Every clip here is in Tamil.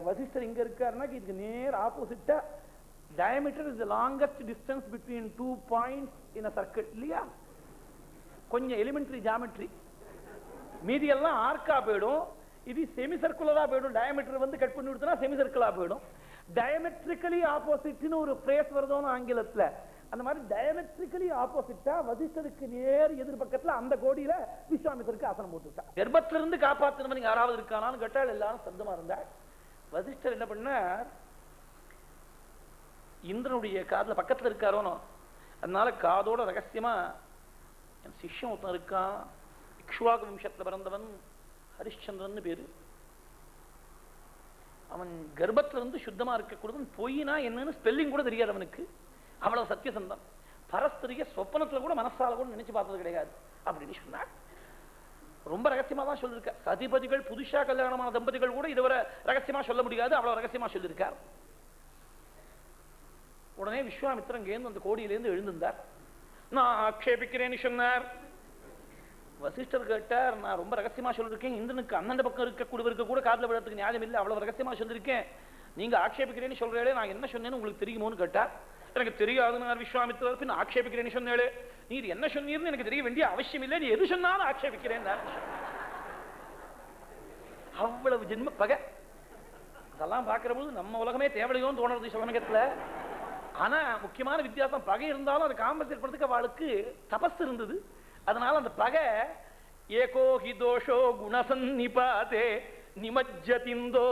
வசிஷ்டர் இங்க இருக்காருன்னா இதுக்கு நேர் ஆப்போசிட்டா diameter is the longest distance between 2 points in a circle இல்லையா? கொஞ்சம் எலிமெண்டரி ஜாமெட்ரி. மீதி எல்லாம் ஆர்க்கா போயிடும், இது செமி சர்க்குலரா போயிடும். டயமீட்டர் வந்து கட் பண்ணி விடுத்தா செமி சர்க்குலா போயிடும். டயமெட்ரிக்கலி ஆப்போசிட்னு ஒரு பிரேஸ் வருதோன்னு ஆங்கிலத்துல, அந்த மாதிரி டயமெட்ரிக்கலி ஆப்போசிட்டா வசிஷ்டருக்கு நேர் எதிர்பக்கத்துல அந்த கோடியில விஸ்வாமித்திரருக்கு ஆசனம் போட்டுவிட்டா. கர்ப்பத்துல இருந்து காப்பாத்தினவன் யாராவது இருக்கானான்னு கேட்டால் எல்லாரும் சந்தமா இருந்தாள். வசிஷ்டர் என்ன பண்ணார், இந்திரனுடைய காதுல பக்கத்துல இருக்காரோனோ, அதனால காதோட ரகசியமா என் சிஷ்யம் ஒருத்தன் இருக்கான், இக்ஷ்வாகு வம்சத்துல பிறந்தவன், ஹரிஷ்சந்திரன் பேரு, அவன் கர்ப்பத்துல இருந்து சுத்தமா இருக்கக்கூடாது, பொய்னா என்னன்னு ஸ்பெல்லிங் கூட தெரியாது அவனுக்கு, அவ்வளவு சத்தியசந்தம், பரஸ்திரிய சொப்பனத்துல கூட மனசால கூட நினைச்சு பார்த்தது கிடையாது அப்படின்னு சொன்னார். ரொம்ப ரகசியமா தான் சொல்லியிருக்க. சதிபதிகள் புதுசா கல்யாணமான தம்பதிகள் கூட இதுவரை ரகசியமா சொல்ல முடியாது, அவ்வளவு ரகசியமா சொல்லியிருக்கார். உடனே விஸ்வாமித்திரன் அங்கேருந்து அந்த கோடியிலேருந்து எழுந்திருந்தார். நான் ஆக்ஷேபிக்கிறேன்னு சொன்னார். வசிஷ்டர் கேட்டார், நான் ரொம்ப ரகசியமா சொல்லிருக்கேன், இந்திரனுக்கு அண்ணன் பக்கம் இருக்கக்கூடியவருக்கு கூட காதல விழறதுக்கு நியாயம் இல்லை, அவ்வளவு ரகசியமா சொல்லிருக்கேன், நீங்க ஆக்ஷேபிக்கிறேன்னு சொல்றே, நான் என்ன சொன்னேன்னு உங்களுக்கு தெரியுமோன்னு கேட்டார். எனக்கு தெரியாதுன்னு விஸ்வாமித்திரர். பின் ஆக்ஷேபிக்கிறேன்னு சொன்னேன், நீர் என்ன சொன்னீர்னு எனக்கு தெரிய வேண்டிய அவசியம் இல்லை, நீ எது சொன்னாலும் ஆக்ஷேபிக்கிறேன். அவ்வளவு ஜென்ம பகை. அதெல்லாம் பார்க்கிற போது நம்ம உலகமே தேவையோன்னு தோணுறது சில சமயத்துல. ஆனா முக்கியமான வித்தியாசம், பகை இருந்தாலும் அது காம்பன்சேட் பண்றதுக்கு அவளுக்கு தபஸ் இருந்தது. அதனால அந்த பகை ஏகோ ஹி தோஷோ குணசன்னிபாதே நிமஜ்ஜதிந்தோ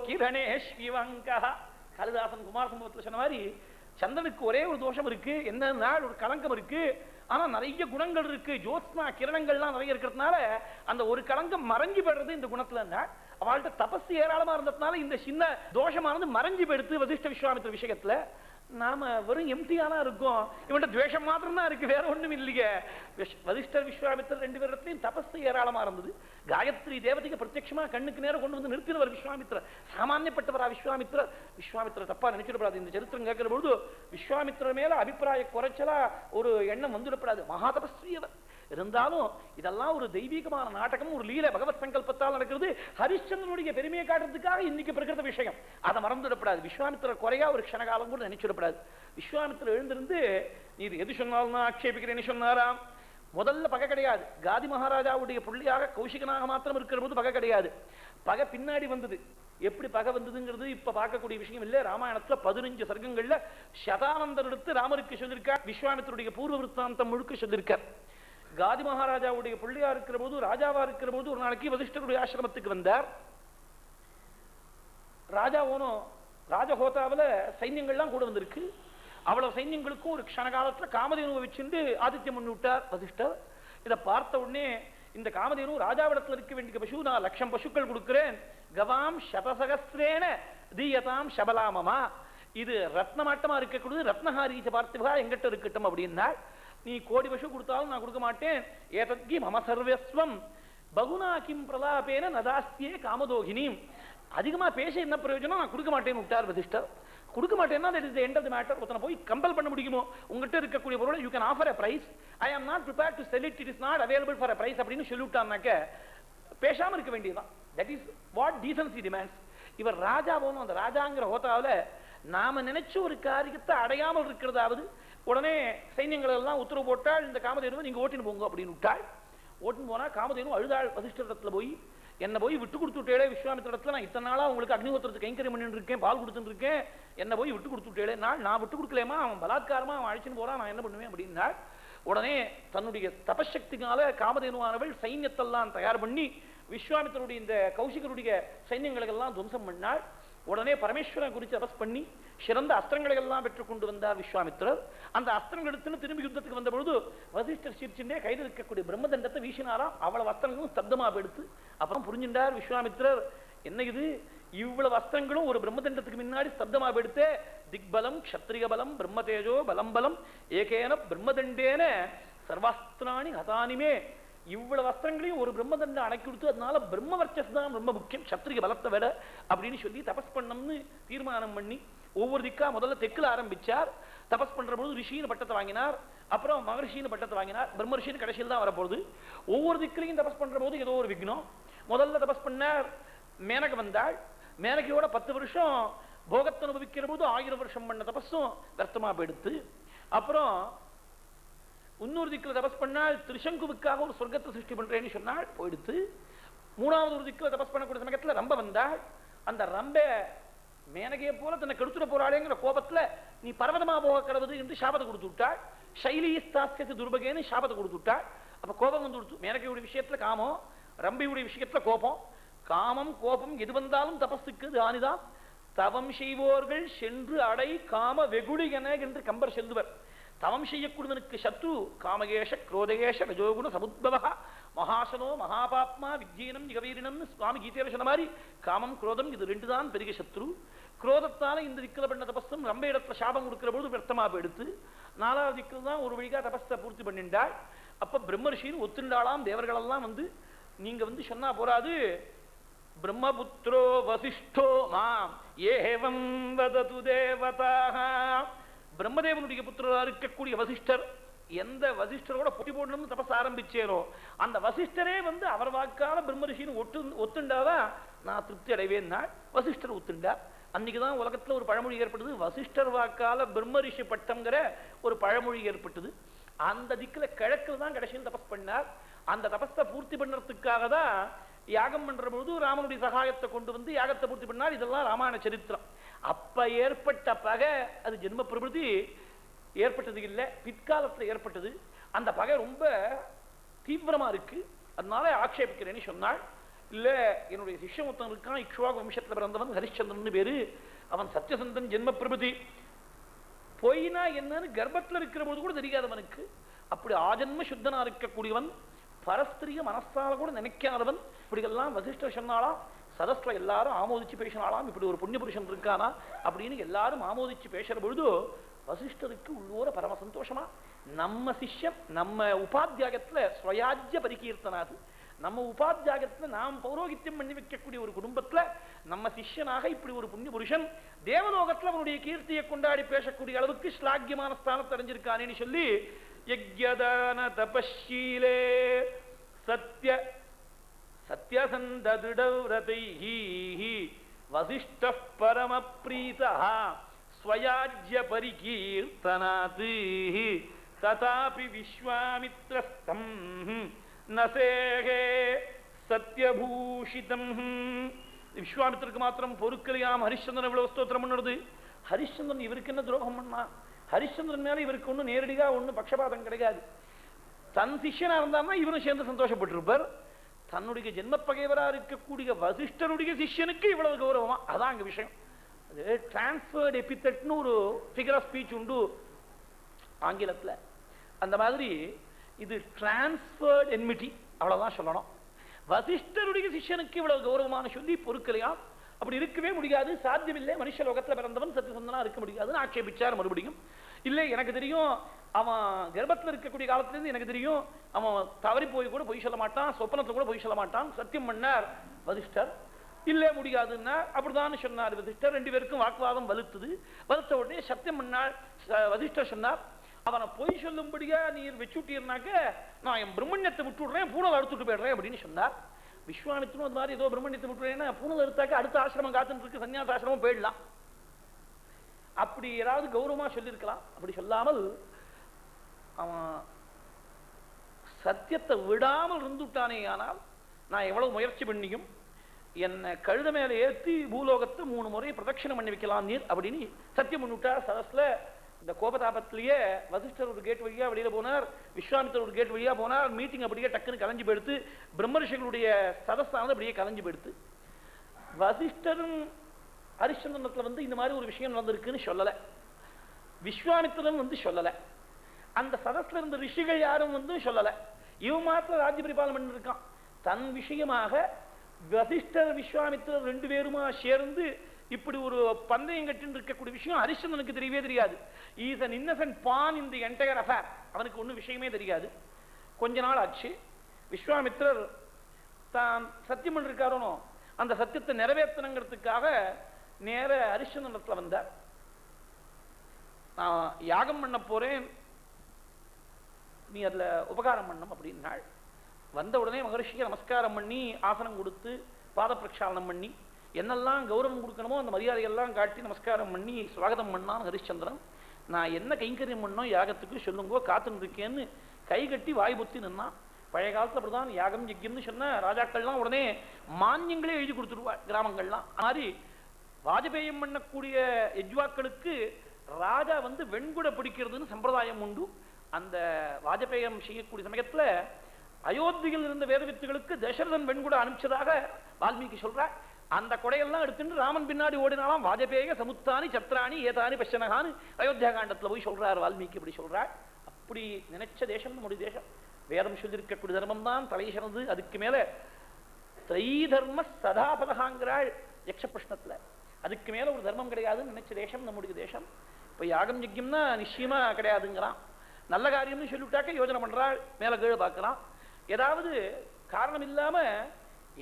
கிரணேஷ்விவங்கா, காளிதாசன் குமார சம்பவத்தில் சொன்ன மாதிரி சந்திரனுக்கு ஒரே ஒரு தோஷம் இருக்கு, என்னன்னா ஒரு கலங்கம் இருக்கு, ஆனா நிறைய குணங்கள் இருக்கு, ஜோத்ஸ்னா கிரணங்கள்லாம் நிறைய இருக்கிறதுனால அந்த ஒரு கலங்கம் மறைஞ்சு போயிடுறது இந்த குணத்துல. அவள்கிட்ட தபஸ் ஏராளமா இருந்ததுனால இந்த சின்ன தோஷமானது மறைஞ்சு போயிடுத்து. வசிஷ்ட விஸ்வாமித்திர விஷயத்துல நாம வெறும் எம்டியானா இருக்கும், இவன்ட்ட துவேஷம் மாத்திரம் தான் இருக்கு, வேற ஒண்ணும் இல்லையே. வசிஷ்டர் விஸ்வாமித்திரர் ரெண்டு பேரத்திலையும் தபஸ் ஏராளமா இருந்தது. காயத்ரி தேவதைக்கு பிரத்யட்சமா கண்ணுக்கு நேரம் கொண்டு வந்து நிறுத்தினவர் விஸ்வாமித்திரர். சாமானியப்பட்டவரா விஸ்வாமித்திரர்? விஸ்வாமித்திரர் தப்பா நினைச்சிடப்படாது. இந்த சரித்திரம் கேட்கிற பொழுது விஸ்வாமித்திரர் மேல அபிப்பிராய குறைச்சலா ஒரு எண்ணம் வந்துவிடப்படாது. மகா தபஸ்வி அவர். இருந்தாலும் இதெல்லாம் ஒரு தெய்வீகமான நாடகம், ஒரு லீலை, பகவத் சங்கல்பத்தால் நடக்கிறது. ஹரிச்சந்திரனுடைய பெருமையை காட்டுறதுக்காக இன்னைக்கு பிறக்கிற விஷயம், அதை மறந்துவிடப்படாது. விஸ்வாமித்திரர் குறையா ஒரு க்ஷணகாலம் கூட நினைச்சுவிடப்படாது. விஸ்வாமித்திரர் எழுந்திருந்து நீ எது சொன்னாலும் நான் ஆட்சேபிக்கிறேன்னு சொன்னாராம். முதல்ல பகை கிடையாது. காதி மகாராஜாவுடைய புள்ளியாக கௌசிகனாக மாத்திரம் இருக்கிற போது பகை கிடையாது. பகை பின்னாடி வந்தது. எப்படி பகை வந்ததுங்கிறது இப்ப பார்க்கக்கூடிய விஷயம் இல்லை. ராமாயணத்துல 15 சர்க்கங்கள்ல சதானந்தர் எடுத்து ராமருக்கு சொல்லியிருக்கார். விஸ்வாமித்திரருடைய பூர்வ விருத்தாந்தம் முழுக்க சொல்லியிருக்கார். காதி மகாராஜாவுடைய பிள்ளையா இருக்கிற போது, ராஜாவா இருக்கிற போது ஒரு நாளைக்கு வசிஷ்டருடைய ஆசிரமத்துக்கு வந்தார். ராஜா ஓனும் ராஜஹோதாவில் சைன்யங்கள்லாம் கூட வந்திருக்கு. அவ்வளவு சைன்யங்களுக்கும் ஒரு க்ஷணகாலத்துல காமதேனுவை வச்சுட்டு ஆதித்யம் பண்ணி விட்டார் வசிஷ்டர். இதை பார்த்த உடனே இந்த காமதேனு ராஜாவிடத்தில் இருக்க வேண்டிய பசு, நான் 1,00,000 பசுக்கள் கொடுக்கிறேன், கவாம் சதசகஸ்திரேன தீயதாம் சபலாமமா, இது ரத்னமாட்டமா இருக்கக்கூடிய ரத்னஹாரீச்ச பார்த்திவா எங்கிட்ட இருக்கட்டும் அப்படின்னா, நீ கோடி பசு கொடுத்தாலும் நான் கொடுக்க மாட்டேன். ஏதத்கி மம சர்வஸ்வம் பகுனா கிம் பிரலாபேன நதாஸ்தியே காமதோகினி, அதிகமா பேச என்ன பிரயோஜனம், நான் கொடுக்க மாட்டேன்னு விட்டார் வசிஷ்டர். கொடுக்க மாட்டேன்னா that is the end of the matter. ஒருத்தனை போய் கம்பல் பண்ண முடியுமோ? உங்ககிட்ட இருக்கக்கூடிய பொருளை you can offer a price, I am not prepared to sell it, it is not available for a price அப்படின்னு சொல்லிவிட்டான்னாக்க பேசாம இருக்க வேண்டியதுதான். that is what decency demands. இவர் ராஜா போகணும். அந்த ராஜாங்கிற ஹோதாவில் நாம நினைச்ச ஒரு காரியத்தை அடையாமல் இருக்கிறதாவது. உடனே சைன்யங்கள் எல்லாம் உத்தரவு போட்டால், இந்த காமதேனுவை நீங்க ஓட்டின்னு போங்க அப்படின்னு விட்டாள். ஓட்டின்னு போனா காமதேனு அழுதாள் வசிஷ்டரிடத்துல போய், என்ன போய் விட்டு கொடுத்துட்டேளே விஸ்வாமித்திரத்துல, நான் இத்தனை நாளா உங்களுக்கு அக்னிஹோத்திரத்துக்கு கைங்கரியம் பண்ணிட்டு இருக்கேன், பால் கொடுத்துட்டு இருக்கேன், என்ன போய் விட்டு கொடுத்துட்டேளே, நான் விட்டு கொடுக்கலேமா, அவன் பலாத்காரமா அவன் அழைச்சின்னு போறான், நான் என்ன பண்ணுவேன் அப்படின்னா, உடனே தன்னுடைய தபசக்தினால காமதேனுவானவள் சைன்யத்தெல்லாம் தயார் பண்ணி விஸ்வாமித்திரருடைய இந்த கௌசிகருடைய சைன்யங்களுக்கெல்லாம் துவம்சம் பண்ணாள். உடனே பரமேஸ்வரன் குறித்து தபஸ் பண்ணி சிறந்த அஸ்திரங்களை எல்லாம் பெற்றுக் கொண்டு வந்தார் விஸ்வாமித்திரர். அந்த அஸ்திரங்கள் எடுத்துன்னு திரும்பி யுத்தத்துக்கு வந்த பொழுது வசிஷ்டர் சிரிச்சுட்டே கையில் இருக்கக்கூடிய பிரம்மதண்டத்தை வீசினாராம். அவ்வளவு அஸ்திரங்களும் சப்தமாக எடுத்து அப்புறம் புரிஞ்சின்றார் விஸ்வாமித்திரர், என்ன இது இவ்வளவு அஸ்திரங்களும் ஒரு பிரம்மதண்டத்துக்கு முன்னாடி சப்தமாக எடுத்தே, திக்பலம் க்ஷத்ரிய பலம் பிரம்மதேஜோ பலம் பலம் ஏகேன பிரம்மதண்டேன சர்வாஸ்திராணி ஹதானிமே, இவ்வளவு வஸ்திரங்களையும் ஒரு பிரம்மதண்டம் அடக்கி கொடுத்து, அதனால பிரம்ம வர்ச்சஸ் தான் ரொம்ப முக்கியம் சத்திரிய பலத்தை விட அப்படின்னு சொல்லி தபஸ் பண்ணம்னு தீர்மானம் பண்ணி ஒவ்வொரு திக்கா முதல்ல தெற்குல ஆரம்பிச்சார். தபஸ் பண்ற போது ரிஷின்னு பட்டத்தை வாங்கினார், அப்புறம் மகர்ஷின்னு பட்டத்தை வாங்கினார், பிரம்மர்ஷின்னு கடைசியில் தான் வரப்போகுது. ஒவ்வொரு திக்கிலையும் தபஸ் பண்ற போது ஏதோ ஒரு விக்னம். முதல்ல தபஸ் பண்ணார், மேனக வந்தாள். மேனகையோட 10 வருஷம் போகத்தை அனுபவிக்கிற போது 1000 வருஷம் பண்ண தபஸும் வியர்த்தமா போயிடுத்து. அப்புறம் இன்னொரு திக்கில் தபஸ் பண்ணால் திருசங்குவுக்காக ஒரு சொர்க்கத்தை சிருஷ்டி பண்றேன்னு சொன்னால் போயிடுத்து. மூணாவது ஒரு திக்கில் தபஸ் பண்ணக்கூடிய சமயத்தில் ரம்ப வந்தாள். அந்த ரம்ப மேனகையை போல தன்னை கெடுத்துட போறாளேங்கிற கோபத்துல நீ பர்வதமா போக கிடவுது என்று சாபத்தை கொடுத்து விட்டாள். சைலீஸ்தாஸ்யத்து துர்பகேன்னு சாபத்தை கொடுத்து விட்டாள். அப்ப கோபம் வந்து கொடுத்து மேனகையுடைய விஷயத்துல காமம், ரம்பையுடைய விஷயத்துல கோபம். காமம் கோபம் எது வந்தாலும் தபஸுக்கு ஆனிதான். தவம் செய்வோர்கள் சென்று அடை காம வெகுளிகன என்று கம்பர் செல்லுவர். தவம் செய்யக்கூடியவனுக்கு சத்ரு காமகேஷ குரோதகேஷ ரஜோகுண சமுத்பவா மகாசனோ மகாபாப்மா விஜயனம் ஜிகவீரினம் சுவாமி கீதையில சொன்ன மாதிரி காமம் குரோதம் இது 2 தான் பெரிய சத்ரு. குரோதத்தால இந்த திக்கில பண்ண தபஸும் ரொம்ப இடத்துல சாபம் கொடுக்கிற போது வியர்த்தமா எடுத்து 4வது திக்கில் தான் ஒரு வழிகா தபஸை பூர்த்தி பண்ணிண்டாள். அப்ப பிரம்மர்ஷின்னு ஒத்துண்டாளாம். தேவர்களெல்லாம் வந்து நீங்க வந்து சொன்னா போராது, பிரம்மபுத்திரோ வசிஷ்டோ மாம் ஏவம் வதது தேவதாக. பிரம்மதேவனுடைய புத்திரராக இருக்கக்கூடிய வசிஷ்டர் எந்த வசிஷ்டரோட போட்டி போடணும்னு தபஸ் ஆரம்பிச்சேனோ அந்த வசிஷ்டரே வந்து அவர் வாக்கால பிரம்மரிஷின்னு ஒத்துண்டாவா நான் திருப்தி அடைவேன். வசிஷ்டர் ஒத்துண்டார். அன்னைக்குதான் உலகத்துல ஒரு பழமொழி ஏற்பட்டது. வசிஷ்டர் வாக்கால பிரம்மரிஷி பட்டம்ங்கிற ஒரு பழமொழி ஏற்பட்டது. அந்த திக்குல கிழக்குல தான் கடைசியில் தபஸ் பண்ணார். அந்த தபஸை பூர்த்தி பண்ணுறதுக்காக தான் யாகம் பண்ற பொழுது ராமனுடைய சகாயத்தை கொண்டு வந்து யாகத்தை பூர்த்தி பண்ணார். இதெல்லாம் ராமாயண சரித்திரம். அப்ப ஏற்பட்ட பகை அது ஜென்ம பிரபுதி ஏற்பட்டது இல்லை, பிற்காலத்தில் ஏற்பட்டது. அந்த பகை ரொம்ப தீவிரமா இருக்கு. அதனால ஆட்சேபிக்கிறேன்னு சொன்னாள். இல்ல என்னுடைய சிஷ்யம் ஒருத்தன் இருக்கான், இக்ஷ்வாகு வம்சத்துல பிறந்தவன், ஹரிச்சந்திரன் பேரு. அவன் சத்யசந்தன் ஜென்ம பிரபுதி. பொய்னா என்னன்னு கர்ப்பத்தில் இருக்கிற போது கூட தெரியாதவனுக்கு. அப்படி ஆஜன்ம சுத்தனா இருக்கக்கூடியவன், பரஸ்திரிய மனசால கூட நினைக்காதவன். இப்படியெல்லாம் வசிஷ்டர் சொன்னாலாம். சதஸ்ல எல்லாரும் ஆமோதிச்சு பேசினாலாம். இப்படி ஒரு புண்ணிய புருஷன் இருக்கானா அப்படின்னு எல்லாரும் ஆமோதிச்சு பேசுற பொழுது வசிஷ்டருக்கு உள்ளூர பரம சந்தோஷமா. நம்ம சிஷ்யம் நம்ம உபாத்தியாகத்துல ஸ்வயாஜ்ய பரிகீர்த்தனாது. நம்ம உபாத்தியாகத்துல நாம் பௌரோகித்யம் பண்ணி வைக்கக்கூடிய ஒரு குடும்பத்துல நம்ம சிஷ்யனாக இப்படி ஒரு புண்ணிய புருஷன் தேவலோகத்துல அவனுடைய கீர்த்தியை கொண்டாடி பேசக்கூடிய அளவுக்கு ஸ்லாக்கியமான ஸ்தானத்தை அடைஞ்சிருக்கானேன்னு சொல்லி யஜ்யதான தபஷீலே சத்ய சத்யசந்ததிருடவ்ரதைஹி வசிஷ்டः பரமப்ரீதः ஸ்வயாஜ்ய பரிகீர்த்தனாத் ததாபி விஸ்வாமித்ரஸ்தம் நசேகே சத்யபூஷிதம். விஸ்வாமித்திரருக்கு மாத்திரம் பொறுக்கலையாம் ஹரிச்சந்திரன் இவ்வளவு ஸ்தோத்திரம் பண்ணுறது. ஹரிச்சந்திரன் இவருக்கு என்ன துரோகம் பண்ணா? ஹரிச்சந்திரன் மேல இவருக்கு ஒன்றும் நேரடியா ஒன்றும் பட்சபாதம் கிடையாது. தன் சிஷ்யனா இருந்தாருன்னா இவரும் சேர்ந்து சந்தோஷப்பட்டிருப்பார். தன்னுடைய ஜென்ம பகைவரா இருக்கக்கூடிய வசிஷ்டருடைய சிஷ்யனுக்கு இவ்வளவு கௌரவமா? அதான் அங்க விஷயம். அது டிரான்ஸ்பர்ட் எபித்தட்னு ஒரு ஃபிகர் ஆஃப் ஸ்பீச் உண்டு ஆங்கிலத்துல. அந்த மாதிரி இது டிரான்ஸ்பர்ட் என்மிட்டி, அவ்வளவுதான் சொல்லணும். வசிஷ்டருடைய சிஷ்யனுக்கு இவ்வளவு கௌரவமான சொல்லி பொறுக்கலையா? அப்படி இருக்கவே முடியாது, சாத்தியமில்லை. மனுஷ லோகத்துல பிறந்தவன் சத்தியசந்தனா இருக்க முடியாதுன்னு ஆட்சேபிச்சார். மறுபடியும் இல்லை, எனக்கு தெரியும் அவன் கர்ப்பத்தில் இருக்கக்கூடிய காலத்திலிருந்து எனக்கு தெரியும் அவன் தவறி போய் கூட பொய் சொல்ல மாட்டான், சொப்பனத்துல கூட பொய் சொல்ல மாட்டான், சத்தியம் பண்ணார் வசிஷ்டர். இல்ல முடியாதுன்னா அப்படிதான் சொன்னார் வசிஷ்டர். 2 பேருக்கும் வாக்குவாதம் வலுத்தது. வலுத்த உடனே சத்தியம் பண்ணார். வசிஷ்டர் சொன்னார், அவனை பொய் சொல்லும்படியா நீர் வச்சுட்டீர்னாக்க நான் என் பிரம்மண்யத்தை விட்டு விடுறேன், பூனலை அறுத்துட்டு போயிடுறேன் அப்படின்னு சொன்னார். விஸ்வாமித்திரனும் அது மாதிரி ஏதோ பிரம்மண்யத்தை விட்டுறேன்னா பூனலை அறுத்தாக்க அடுத்த ஆசிரமம் காத்துட்டு இருக்கு, சன்னியாச ஆசிரமம் போயிடலாம். அப்படி ஏதாவது கௌரவமா சொல்லியிருக்கலாம். அப்படி சொல்லாமல் அவன் சத்தியத்தை விடாமல் இருந்துட்டானே. ஆனால் நான் எவ்வளவு முயற்சி பண்ணியும் என்னை கழுத மேல ஏற்றி பூலோகத்தை 3 முறை பிரதட்சணம் பண்ணி வைக்கலாம் நீர் அப்படின்னு சத்தியம் பண்ணிவிட்டார். சதஸ்ல இந்த கோபதாபத்திலேயே வசிஷ்டர் ஒரு கேட் வழியா வெளியில போனார், விஸ்வாமித்தர் ஒரு கேட் வழியா போனார். மீட்டிங் அப்படியே டக்குன்னு கலைஞ்சு போயிடுத்து. பிரம்மரிஷிகளுடைய சதஸ்தானது அப்படியே கலைஞ்சு போயிடுத்து. வசிஷ்டரும் ஹரிச்சந்திரனத்துல வந்து இந்த மாதிரி ஒரு விஷயம் நடந்திருக்குன்னு சொல்லலை, விஸ்வாமித்திரன் வந்து சொல்லலை, அந்த சதஸ்ல இருந்த ரிஷிகள் யாரும் வந்து சொல்லலை. இவன் மாத்திரம் ராஜ்ய பரிபாலனம் பண்ணிருக்கான். தன் விஷயமாக வசிஷ்டர் விஸ்வாமித்திரர் 2 பேருமா சேர்ந்து இப்படி ஒரு பந்தயம் கட்டின்னு இருக்கக்கூடிய விஷயம் ஹரிச்சந்திரனுக்கு தெரியவே தெரியாது. Is an innocent pawn in the entire affair. அவனுக்கு ஒன்றும் விஷயமே தெரியாது. கொஞ்ச நாள் ஆச்சு. விஸ்வாமித்திரர் தான் சத்தியம் பண்ணிருக்காரோ அந்த சத்தியத்தை நிறைவேற்றணுங்கிறதுக்காக நேர ஹரிச்சந்திரத்துல வந்தார். நான் யாகம் பண்ண போறேன், நீ அதுல உபகாரம் பண்ணும் அப்படின்னாள். வந்த உடனே மகரிஷிக்கு நமஸ்காரம் பண்ணி ஆசனம் கொடுத்து பாத பிரக்ஷாலனம் பண்ணி என்னெல்லாம் கௌரவம் கொடுக்கணுமோ அந்த மரியாதையெல்லாம் காட்டி நமஸ்காரம் பண்ணி சுவாகதம் பண்ணான் ஹரிச்சந்திரன். நான் என்ன கைங்கரியம் பண்ணோம் யாகத்துக்கு சொல்லுங்கோ, காத்துன்னு இருக்கேன்னு கை கட்டி வாய் பொத்தி நின்னான். பழைய காலத்தில் அப்படிதான் யாகம் யஜ்யம்னு சொன்ன ராஜாக்கள்லாம் உடனே மானியங்களே எழுதி கொடுத்துருவாள் கிராமங்கள்லாம். மாதிரி வாஜபேயம் பண்ணக்கூடிய யஜ்வாக்களுக்கு ராஜா வந்து வெண்குட பிடிக்கிறதுன்னு சம்பிரதாயம் உண்டு. அந்த வாஜபேயம் செய்யக்கூடிய சமயத்தில் அயோத்தியில் இருந்த வேதவித்துகளுக்கு தசரதன் வெண்குட அனுப்பிச்சதாக வால்மீகி சொல்றார். அந்த கொடையெல்லாம் எடுத்துட்டு ராமன் பின்னாடி ஓடினாலாம். வாஜபேய சமுத்தானி சத்ராணி ஏதானி பச்சனகான்னு அயோத்தியா காண்டத்தில் போய் சொல்றார் வால்மீகி. இப்படி சொல்றார். அப்படி நினைச்ச தேசம் நம்முடைய தேசம். வேதம் சொல்லியிருக்கக்கூடிய தர்மம் தான் தலை சிறந்து. அதுக்கு மேல திரைதர்ம சதாபதகாங்கிறாள் யக்ஷ பிரஷ்னத்துல. அதுக்கு மேல ஒரு தர்மம் கிடையாதுன்னு நினைச்ச தேசம் நம்முடைய தேசம். இப்ப யாகம் யஜ்யம்னா நிச்சயமா கிடையாதுங்கிறான். நல்ல காரியம்னு சொல்லிவிட்டாக்க யோஜனை பண்றாள், மேல கீழே பார்க்கலாம். ஏதாவது காரணம் இல்லாம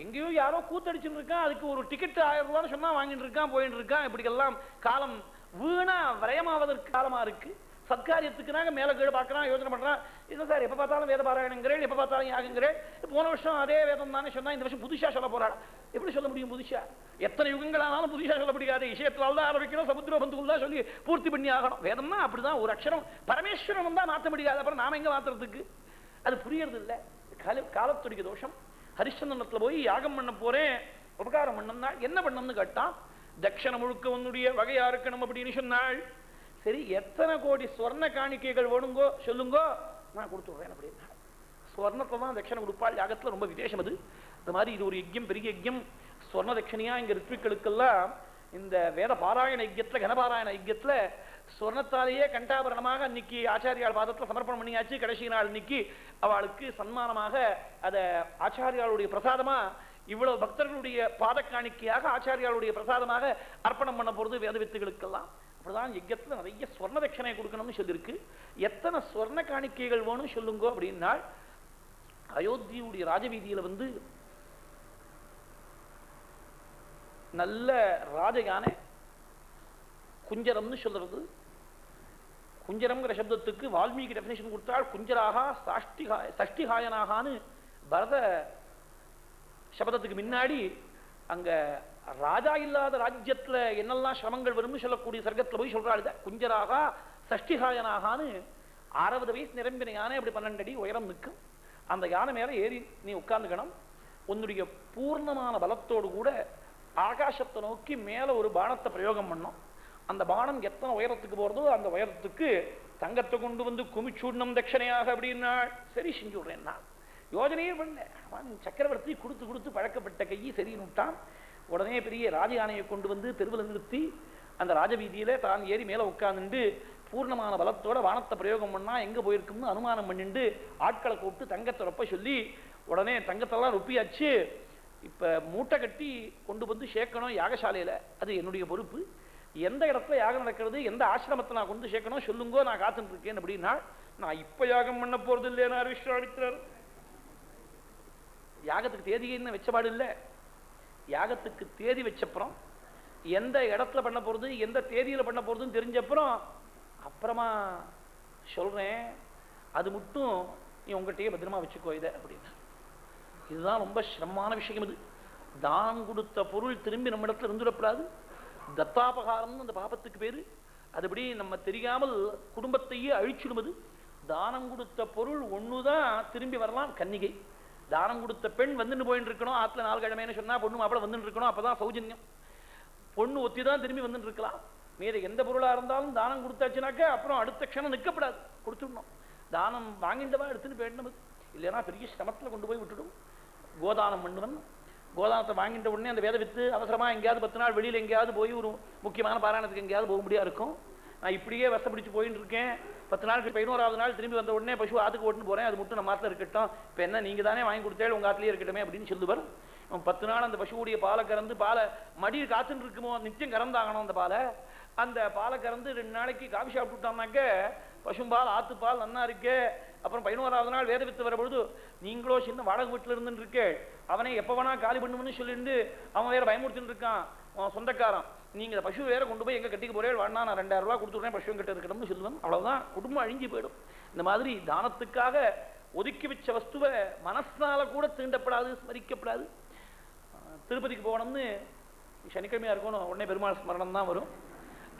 எங்கேயோ யாரோ கூத்தடிச்சுட்டு இருக்கான், அதுக்கு ஒரு டிக்கெட் 1000 ரூபான்னு சொன்னா வாங்கிட்டு இருக்கான், போயிட்டு இருக்கான். இப்படிக்கெல்லாம் காலம் வீணா விரயமாவதற்கு காலமா இருக்கு. சத்காரியத்துக்குனாங்க மேல கீழே பார்க்கறான், யோஜனை பண்றான். இல்லை சார் எப்ப பார்த்தாலும் வேத பாராயணங்கிறேன், எப்ப பார்த்தாலும் யாகுங்கிறேன். போன வருஷம் அதே வேதம் தானே சொன்னா, இந்த வருஷம் புதுசா சொல்ல போறாள். எப்படி சொல்ல முடியும் புதுசா? எத்தனை யுகங்களானாலும் புதுசா சொல்ல முடியாது. விஷயத்தால் தான் ஆரம்பிக்கணும், சமுத்திர பந்துக்குள் தான் சொல்லி பூர்த்தி பண்ணி ஆகணும். வேதம்னா அப்படிதான், ஒரு அக்ஷரம் பரமேஸ்வரன் தான் மாற்ற முடியாது. அப்புறம் நாம எங்க மாத்துறதுக்கு? அது புரியறது இல்லை. காலத்துடைய தோஷம். ஹரிச்சந்திரனத்துல போய் யாகம் பண்ண போறேன், உபகாரம் பண்ணா என்ன பண்ணணும்னு கேட்டான். தட்சண முழுக்க உன்னுடைய வகையா இருக்கணும் அப்படின்னு சொன்னாள். சரி, எத்தனை கோடி ஸ்வர்ண காணிக்கைகள் வேணுங்கோ சொல்லுங்கோ, நான் கொடுத்துடுறேன் அப்படின்னா. ஸ்வர்ணத்தை தான் தட்சணை கொடுப்பாள். யாகத்துல ரொம்ப விசேஷம் அது. இந்த மாதிரி இது ஒரு யஜ்யம், பெரிய யஜ்யம். ஸ்வர்ண தட்சணையா இங்க ரித்விக்களுக்கெல்லாம் இந்த வேத பாராயண யஜ்யத்துல, கனபாராயண யஜ்யத்துல ஸ்வர்ணத்தாலேயே கண்டாபரணமாக அன்னைக்கு ஆச்சாரியால் பாதத்தில் சமர்ப்பணம் பண்ணியாச்சு. கடைசி நாள் இன்னைக்கு அவளுக்கு சன்மானமாக அதை ஆச்சாரியாளுடைய பிரசாதமா, இவ்வளவு பக்தர்களுடைய பாத காணிக்கையாக ஆச்சாரியாளுடைய பிரசாதமாக அர்ப்பணம் பண்ண போறது வேத வித்துகளுக்கெல்லாம். அப்படிதான் யஜ்யத்துல நிறைய ஸ்வர்ண தட்சணை கொடுக்கணும்னு சொல்லியிருக்கு. எத்தனை ஸ்வர்ண காணிக்கைகள் வேணும் சொல்லுங்க அப்படின்னா, அயோத்தியுடைய ராஜவீதியில வந்து நல்ல ராஜயானை குஞ்சரம்னு சொல்றது. குஞ்சரம்ங்கிற சப்தத்துக்கு வால்மீகி டெபினேஷன் கொடுத்தால் குஞ்சராக சஷ்டிகாயனாகான்னு பரத சபதத்துக்கு முன்னாடி அங்க ராஜா இல்லாத ராஜ்யத்துல என்னெல்லாம் சிரமங்கள் வரும்னு சொல்லக்கூடிய சர்க்கத்துல போய் சொல்றாள். குஞ்சராக சஷ்டிகாயனாகான்னு 60 வயசு நிரம்பின யானை அப்படி 12 அடி உயரம் நிற்கும். அந்த யானை மேல ஏறி நீ உட்கார்ந்துக்கணும். உன்னுடைய பூர்ணமான பலத்தோடு கூட ஆகாசத்தை நோக்கி மேல ஒரு பானத்தை பிரயோகம் பண்ணோம். அந்த பானம் எத்தனை உயரத்துக்கு போறதோ அந்த உயரத்துக்கு தங்கத்தை கொண்டு வந்து குமிச்சூடணும் தட்சணையாக அப்படின்னா. சரி செஞ்சு விடுறேன். நான் யோஜனையே பண்ண. சக்கரவர்த்தி கொடுத்து கொடுத்து பழக்கப்பட்ட கையை சரின்னு விட்டான். உடனே பெரிய ராஜயானையை கொண்டு வந்து தெருவில் நிறுத்தி அந்த ராஜவீதியில தான் ஏறி மேல உட்கார்ந்துட்டு பூர்ணமான பலத்தோட வானத்தை பிரயோகம் பண்ணா எங்க போயிருக்கும்னு அனுமானம் பண்ணிட்டு ஆட்களை கூப்பிட்டு தங்கத்தை ரொப்ப சொல்லி உடனே தங்கத்தெல்லாம் ரொப்பியாச்சு. இப்ப மூட்டை கட்டி கொண்டு வந்து சேர்க்கணும் யாகசாலையில. அது என்னுடைய பொறுப்பு. எந்த இடத்துல யாகம் நடக்கிறது, எந்த ஆசிரமத்தை நான் கொண்டு சேர்க்கணும் சொல்லுங்கோ, நான் காத்துட்டு இருக்கேன் அப்படின்னா. நான் இப்ப யாகம் பண்ண போறது இல்லையா விஸ்வாமித்திரர். யாகத்துக்கு தேதி என்ன வச்சபாடு இல்லை. யாகத்துக்கு தேதி வச்சப்புறம் எந்த இடத்துல பண்ண போறது, எந்த தேதியில பண்ண போறதுன்னு தெரிஞ்சப்புறம் அப்புறமா சொல்றேன். அது மட்டும் நீ உங்கள்கிட்டயே பத்திரமா வச்சுக்கோ இதை அப்படின்னா. இதுதான் ரொம்ப சிரமமான விஷயம். இது தானம் கொடுத்த பொருள் திரும்பி நம்ம இடத்துல இருந்துடக்கூடாது. தத்தாபகாரம் அந்த பாபத்துக்கு பேரு. அதுபடி நம்ம தெரியாமல் குடும்பத்தையே அழிச்சிடுவது. தானம் கொடுத்த பொருள் ஒண்ணுதான் திரும்பி வரலாம். கன்னிகை தானம் கொடுத்த பெண் வந்துட்டு போயிட்டு இருக்கணும். ஆத்துல 4 கிழமைன்னு சொன்னா பொண்ணு மாப்பிள வந்துட்டு இருக்கணும். அப்பதான் சௌஜன்யம். பொண்ணு ஒத்தி தான் திரும்பி வந்துட்டு இருக்கலாம். மீத எந்த பொருளா இருந்தாலும் தானம் கொடுத்தாச்சுனாக்க அப்புறம் அடுத்த க்ஷணம் நிற்கப்படாது, கொடுத்துடணும். தானம் வாங்கிட்டவா எடுத்துன்னு போயிடணும். இல்லைன்னா பெரிய சிரமத்துல கொண்டு போய் விட்டுடும். கோதானம் பண்ணுவன். கோதானத்தை வாங்கிட்ட உடனே அந்த வேத வித்து அவசரமா எங்கேயாவது 10 நாள் வெளியில எங்கேயாவது போய் ஒரு முக்கியமான பாராயணத்துக்கு எங்கேயாவது போக முடியா இருக்கும். நான் இப்படியே வசப்பிடிச்சு போயிட்டு இருக்கேன். 10 நாளுக்கு 11வது நாள் திரும்பி வந்த உடனே பசு ஆத்துக்கு ஓட்டுன்னு போறேன். அது மட்டும் நம்ம ஆத்துல இருக்கட்டும். இப்ப என்ன நீங்க தானே வாங்கி கொடுத்தே, உங்க ஆத்துலயே இருக்கட்டுமே அப்படின்னு சொல்லுவார். 10 நாள் அந்த பசுவுடைய பாலை கறந்து பாலை மடி காத்துட்டு இருக்குமோ, நிச்சயம் கறந்தாகணும் அந்த பாலை. அந்த பாலை கறந்து 2 நாளைக்கு காஃபி சாப்பிட்டுட்டான்னாக்க பசும்பால் ஆத்துப்பால் நன்னா இருக்கு. அப்புறம் 11வது நாள் வேத வித்து வரபொழுது நீங்களோ சின்ன வாடகை வீட்டுல இருந்துட்டு இருக்கு, அவனை எப்ப வேணா காலி பண்ணுன்னு சொல்லிட்டு அவன் வேற பயமுறுத்தின்னு இருக்கான் சொந்தக்காரன். நீங்க பசு வேற கொண்டு போய் எங்க கட்டிக்கு போறேன் வேணா, நான் 2000 ரூபாய் கொடுத்துடுறேன் பசு கிட்ட இருக்கணும்னு சொல்லுவேன். அவ்வளவுதான், குடும்பம் அழிஞ்சு போயிடும். இந்த மாதிரி தானத்துக்காக ஒதுக்கி வச்ச வஸ்துவை மனசால கூட தீண்டப்படாது, ஸ்மரிக்கப்படாது. திருப்பதிக்கு போகணும்னு சனிக்கிழமையா இருக்கணும், உடனே பெருமாள் ஸ்மரணம் தான் வரும்.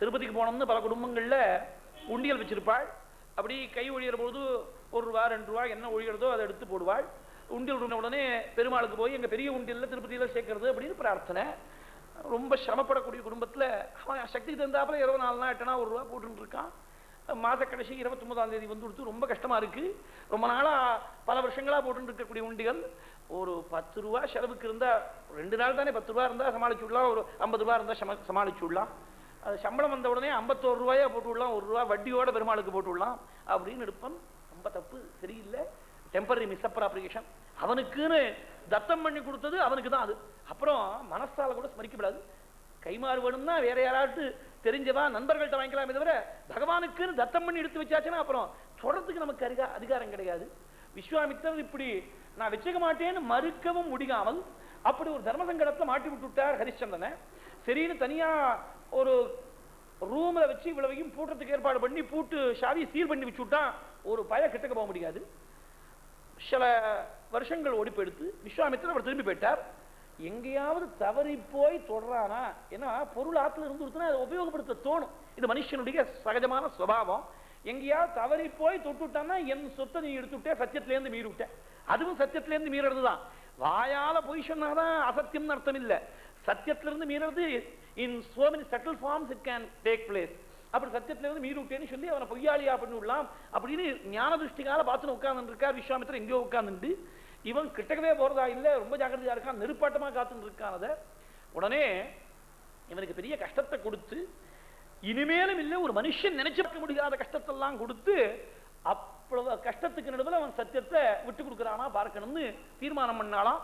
திருப்பதிக்கு போனோம்னு பல குடும்பங்களில் உண்டியல் வச்சிருப்பாள். அப்படி கை ஒழிகிற பொழுது 1 ரூபா 2 ரூபா என்ன ஒழிகிறதோ அதை எடுத்து போடுவாள். உண்டியல் உடனே பெருமாளுக்கு போய் எங்கள் பெரிய உண்டியலில் திருப்பதியில் சேர்க்கறது அப்படின்னு பிரார்த்தனை. ரொம்ப சிரமப்படக்கூடிய குடும்பத்தில் அவன் சக்திக்கு தந்தாப்புல 24 நாள் 8 1 ரூபா போட்டுன்னு இருக்கான். மாத கடைசி 29ஆம் தேதி வந்து கொடுத்து ரொம்ப கஷ்டமா இருக்கு. ரொம்ப நாளா பல வருஷங்களா போட்டு இருக்கக்கூடிய உண்டிகள் ஒரு 10 ரூபா செலவுக்கு இருந்தா 2 நாள் தானே 10 ரூபா இருந்தா சமாளிச்சு விடலாம், ஒரு 50 ரூபா இருந்தா சமாளிச்சு விடலாம். அது சம்பளம் வந்த உடனே 51 ரூபாயா போட்டு விடலாம், 1 ரூபா வட்டியோட பெருமாளுக்கு போட்டு விடலாம் அப்படின்னு எடுப்பன். ரொம்ப தப்பு, சரியில்லை. டெம்பரரி மிஸ்அப்ராப்ரிகேஷன். அவனுக்குன்னு தத்தம் பண்ணி கொடுத்தது அவனுக்கு தான். அது அப்புறம் மனசால கூட ஸ்மரிக்கப்படாது. கைமாறு வேணும்னா வேற யாராட்டு தெரிஞ்சவா நண்பர்கள்ட்ட வாங்கிக்கலாமே தவிர பகவானுக்குன்னு தத்தம் பண்ணி எடுத்து வச்சாச்சுன்னா அப்புறம் தொடர்றதுக்கு நமக்கு அதிகாரம் கிடையாது. விஸ்வாமித்திரர் இப்படி நான் வச்சுக்க மாட்டேன்னு மறுக்கவும் முடியாமல் அப்படி ஒரு தர்ம சங்கடத்தை மாட்டி விட்டுட்டார் ஹரிச்சந்திரனை. சரின்னு தனியா ஒரு ரூம்ல வச்சு இவ்வளவையும் பூட்டுறதுக்கு ஏற்பாடு பண்ணி பூட்டு சாவி சீல் பண்ணி வச்சுட்டான். ஒரு பய கிட்டக்க போக முடியாது. சில வருஷங்கள் ஓடிப்பு எடுத்து விஸ்வாமித்திரர் அவர் திரும்பி போயிட்டார். எங்கேயாவது தவறி போய் தொடரானா, ஏன்னா பொருள் ஆத்துல இருந்து அதை உபயோகப்படுத்த தோணும். இது மனுஷனுடைய சகஜமான சுபாவம். எங்கேயாவது தவறி போய் தொட்டுட்டான்னா என் சொத்தை நீ எடுத்துட்டே சத்தியத்திலேருந்து மீறி விட்ட. அதுவும் சத்தியத்திலேருந்து மீறது தான். வாயால பொய் சொன்னாதான் அசத்தியம்னு அர்த்தம் இல்லை. சத்தியத்திலிருந்து மீறது இன் so many subtle forms it can take place. அப்படி சத்தியத்திலிருந்து மீறி விட்டேன்னு சொல்லி அவனை பொய்யாளியா பண்ணி விடலாம் அப்படின்னு ஞான திருஷ்டிகால பார்த்துன்னு உட்கார்ந்து இருக்கார். விஸ்வாமித்திரர் எங்கேயோ உட்கார்ந்துட்டு இவன் கிட்டக்கவே போறதா இல்லை, ரொம்ப ஜாக்கிரதையா இருக்கான், நெருப்பாட்டமா காத்துட்டு இருக்கான். அதை உடனே இவனுக்கு பெரிய கஷ்டத்தை கொடுத்து இனிமேலும் இல்லை ஒரு மனுஷன் நினைச்சு பார்க்க முடியாத கஷ்டத்தெல்லாம் கொடுத்து அவ்வளவு கஷ்டத்துக்கு நடுவில் அவன் சத்தியத்தை விட்டு கொடுக்குறானா பார்க்கணும்னு தீர்மானம் பண்ணாலாம்.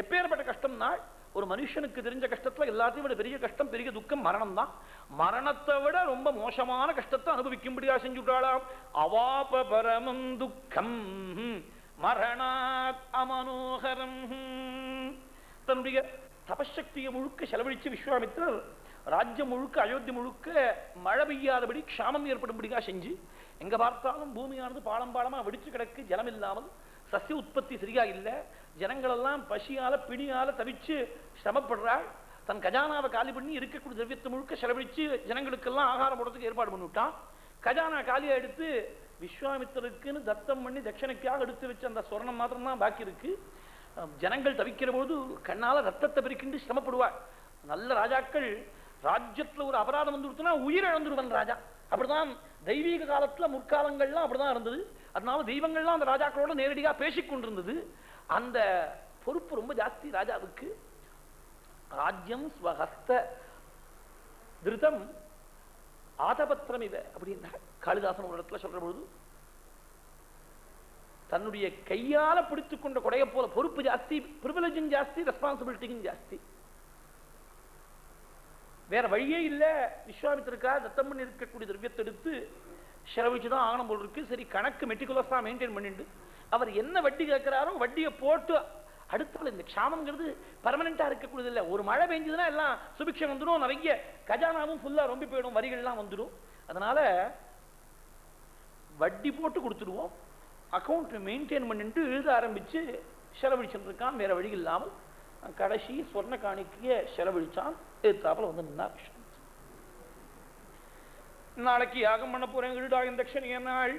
எப்பேற்பட்ட கஷ்டம்னா ஒரு மனுஷனுக்கு தெரிஞ்ச கஷ்டத்துல எல்லாத்தையும் விட பெரிய கஷ்டம் பெரிய துக்கம் மரணம் தான். மரணத்தை விட ரொம்ப மோசமான கஷ்டத்தை அனுபவிக்கும்படியா செஞ்சுட்டாளாம். அவாப பரமம் துக்கம் மரணாத் அமனோகரம். தன்னுடைய தபசக்தியை முழுக்க செலவழிச்சு விஸ்வாமித்திரர் ராஜ்யம் முழுக்க அயோத்தி முழுக்க மழை பெய்யாதபடி க்ஷாமம் ஏற்படும்படியா செஞ்சு எங்க பார்த்தாலும் பூமியானது பாலம் பாலமா வெடிச்சு கிடக்கு, ஜலம் இல்லாமல் சசிய உற்பத்தி சரியா இல்லை. ஜனங்கள் எல்லாம் பசியால பிணியால தவிச்சு சிரமப்படுறாள். தன் கஜானாவை காலி பண்ணி இருக்கக்கூடிய திரவியத்தை முழுக்க செலவழிச்சு ஜனங்களுக்கெல்லாம் ஆகாரம் போடுறதுக்கு ஏற்பாடு பண்ணிவிட்டான். கஜானா காலியா எடுத்து விஸ்வாமித்திரருக்குன்னு தத்தம் பண்ணி தட்சணைக்காக எடுத்து வச்ச அந்த சொர்ணம் மாத்திரம் தான் பாக்கி இருக்கு. ஜனங்கள் தவிக்கிற போது கண்ணால ரத்தத்தை பிரிக்கிண்டு சிரமப்படுவாள். நல்ல ராஜாக்கள் ராஜ்யத்துல ஒரு அபராதம் வந்து கொடுத்தனா உயிர் இழந்துருவன் ராஜா. அப்படிதான் தெய்வீக காலத்துல முற்காலங்கள்லாம் அப்படிதான் இருந்தது. அதனால தெய்வங்கள்லாம் அந்த ராஜாக்களோட நேரடியா பேசிக்கொண்டிருந்தது. அந்த பொறுப்பு ரொம்ப ஜாஸ்தி ராஜாவுக்கு. ராஜ்யம் ஸ்வஹஸ்த திருதம் ஆதபத்திரம் இவ அப்படின்னா காளிதாசன் ஒரு இடத்துல சொல்ற பொழுது தன்னுடைய கையால பிடித்துக் கொண்ட கொடைய போல பொறுப்பு ஜாஸ்தி, பிரிவிலேஜும் ஜாஸ்தி, ரெஸ்பான்சிபிலிட்டியும் ஜாஸ்தி. வேற வழியே இல்லை. விஸ்வாமித்திரருக்கா தத்தம் பண்ணி இருக்கக்கூடிய திரவியத்தை எடுத்து செலவிச்சுதான் ஆகணும் போல் இருக்கு. சரி, கணக்கு மெட்டிகுலஸா மெயின்டைன் பண்ணிட்டு அவர் என்ன வட்டி கேட்கிறாரோ வட்டியை போட்டு அடுத்தால் இந்த க்ஷாமங்கிறது பர்மனண்டா இருக்கக்கூடியது இல்லை. ஒரு மழை பெஞ்சதுன்னா எல்லாம் சுபிக்ஷம் வந்துடும், நிறைய கஜானாவும் ஃபுல்லா ரொம்ப போயிடும், வரிகள்லாம் வந்துடும். அதனால வட்டி போட்டு கொடுத்துடுவோம், அக்கௌண்ட் மெயின்டைன் பண்ணிட்டு எழுத ஆரம்பிச்சு செலவழிச்சுட்டு இருக்கான். வேற வழி இல்லாமல் கடைசி சொர்ண காணிக்கைய செலவழிச்சான். எதிர்த்தாப்புல வந்து நின்னா கிருஷ்ணன். நாளைக்கு யாகம் பண்ண போறேன் ஈடாகும் தட்சணைய நாள்.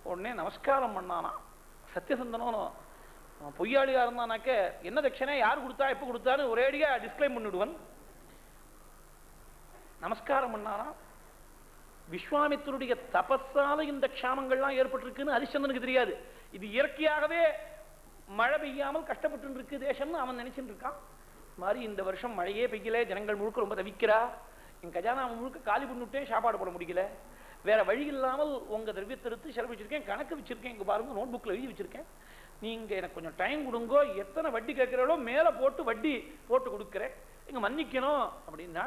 உடனே நமஸ்காரம் பண்ணானா. சத்தியசந்தனோ பொய்யாளியா இருந்தானாக்க என்ன தட்சணை யார் கொடுத்தா எப்ப கொடுத்தான்னு ஒரேடியா டிஸ்கிளைம் பண்ணிடுவன். நமஸ்காரம் பண்ணானா. விஸ்வாமித்திரருடைய தபஸால இந்த க்ஷாமங்கள்லாம் ஏற்பட்டிருக்குன்னு ஹரிச்சந்திரனுக்கு தெரியாது. இது இயற்கையாகவே மழை பெய்யாமல் கஷ்டப்பட்டு இருக்கு தேசம்னு அவன் நினைச்சுட்டு இருக்கான். மாதிரி இந்த வருஷம் மழையே பெய்யல, ஜனங்கள் முழுக்க ரொம்ப தவிக்கிறா, என் கஜானா முழுக்க காலி பண்ணிவிட்டேன், சாப்பாடு போட முடியல, வேற வழி இல்லாமல் உங்க திரவியத்தை எடுத்து செலவழிச்சிருக்கேன், கணக்கு வச்சிருக்கேன், இங்க பாருங்க நோட் புக்ல எழுதி வச்சிருக்கேன், நீங்க எனக்கு கொஞ்சம் டைம் கொடுங்கோ, எத்தனை வட்டி கேட்கிறாளோ மேல போட்டு வட்டி போட்டு கொடுக்குறேன், நீங்க மன்னிக்கணும் அப்படின்னா.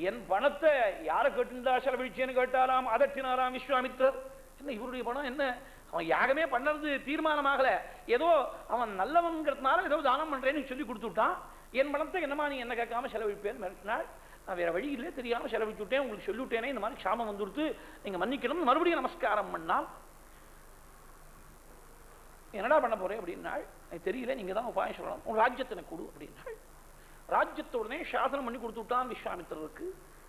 என் பணத்தை யாரை கேட்டுந்தா செலவழிச்சேன்னு கேட்டாராம், அதட்டினாராம் விஸ்வாமித்திரர். என்ன இவருடைய பணம் என்ன, அவன் யாகமே பண்ணது தீர்மானமாகல, ஏதோ அவன் நல்லவங்கிறதுனால ஏதோ தானம் பண்றேன்னு சொல்லி கொடுத்துட்டான், என் பணத்தை என்னமா நீ என்ன கேட்காம செலவழிப்பேன்னு மிரட்டினாள். நான் வேற வழி இல்லை, தெரியாம செலவிச்சுட்டேன், உங்களுக்கு சொல்லிவிட்டேனே, இந்த மாதிரி க்ஷாமம் வந்துடுத்து, நீங்க மன்னிக்கணும். மறுபடியும் நமஸ்காரம் பண்ணால். என்னடா பண்ண போறேன் அப்படின்னாள். எனக்கு தெரியல, நீங்க தான் உபாயம் சொல்லணும், உங்க ராஜ்யத்தை கொடு அப்படின்னாள். ராஜ்யத்தை உடனே சாசனம் பண்ணி கொடுத்து விட்டான் விஸ்வாமித்திரருக்கு.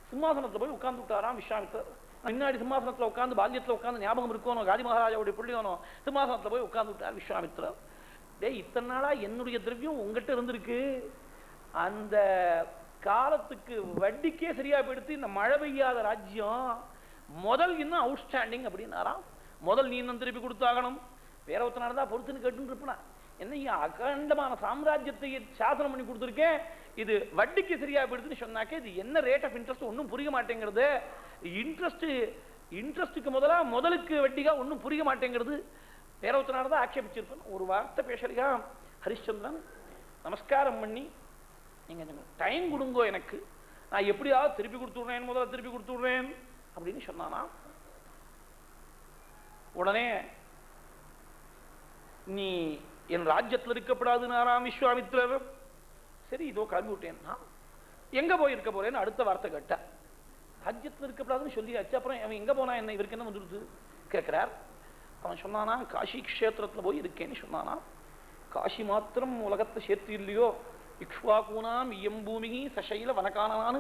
சிம்மாசனத்தில் போய் உட்கார்ந்து விட்டாராம் விஸ்வாமித்திரர். முன்னாடி சிம்மாசனத்தில் உட்கார்ந்து பால்யத்தில் உட்கார்ந்து ஞாபகம் இருக்கணும், காதி மகாராஜாவுடைய பிள்ளையோனும் சிம்மாசனத்தில் போய் உட்கார்ந்து விட்டார் விஸ்வாமித்திரர். இத்தனை நாளா என்னுடைய திரவியம் உங்ககிட்ட இருந்திருக்கு, அந்த காலத்துக்கு வட்டிக்கே சரியா போயிடுத்து, இந்த மழை பெய்யாத ராஜ்யம் முதல் இன்னும் அவுட்ஸ்டாண்டிங் அப்படின்னாராம். முதல் நீ இன்னும் திருப்பி கொடுத்தாகணும், வேற ஒருத்தனால தான் பொறுத்துன்னு கேட்டுன்னு இருப்பா. என்ன அகண்டமான சாம்ராஜ்யத்தை சாசனம் பண்ணி கொடுத்துருக்கேன், இது வட்டிக்கு சரியா போயிடுதுன்னு சொன்னாக்க இது என்ன ரேட் ஆஃப் இன்ட்ரெஸ்ட் ஒன்றும் புரிய மாட்டேங்கிறது. இன்ட்ரெஸ்ட்டுக்கு முதலுக்கு வட்டிக்கா ஒன்றும் புரிய மாட்டேங்கிறது. வேற ஒருத்தனால தான் ஆட்சேபிச்சிருப்பேன். ஒரு வார்த்தை பேசலையா ஹரிச்சந்திரன் நமஸ்காரம் பண்ணி நீங்க டைம் கொடுங்கோ, எனக்கு நான் எப்படியாவது திருப்பி கொடுத்துடுறேன், முதல்ல திருப்பி கொடுத்துடுறேன் அப்படின்னு சொன்னானா. உடனே நீ என் ராஜ்யத்தில் இருக்கப்படாதுன்னாராம் விஸ்வாமித்திரர். சரி இதோ கிளம்பி விட்டேன்னா எங்க போய் இருக்க போறேன்னு அடுத்த வார்த்தை கேட்ட. ராஜ்யத்தில் இருக்கப்படாதுன்னு சொல்லியாச்சு, அப்புறம் அவன் எங்க போனா என்ன, இவருக்கு என்ன வந்துடுது கேட்கிறார். அவன் சொன்னானா காஷி கஷேத்திரத்துல போய் இருக்கேன்னு சொன்னானா. காஷி மாத்திரம் உலகத்தை சேர்த்து இல்லையோ, இக்ஷ்வாகூனாம் இயம்பூமி சசைல வனகானான்னு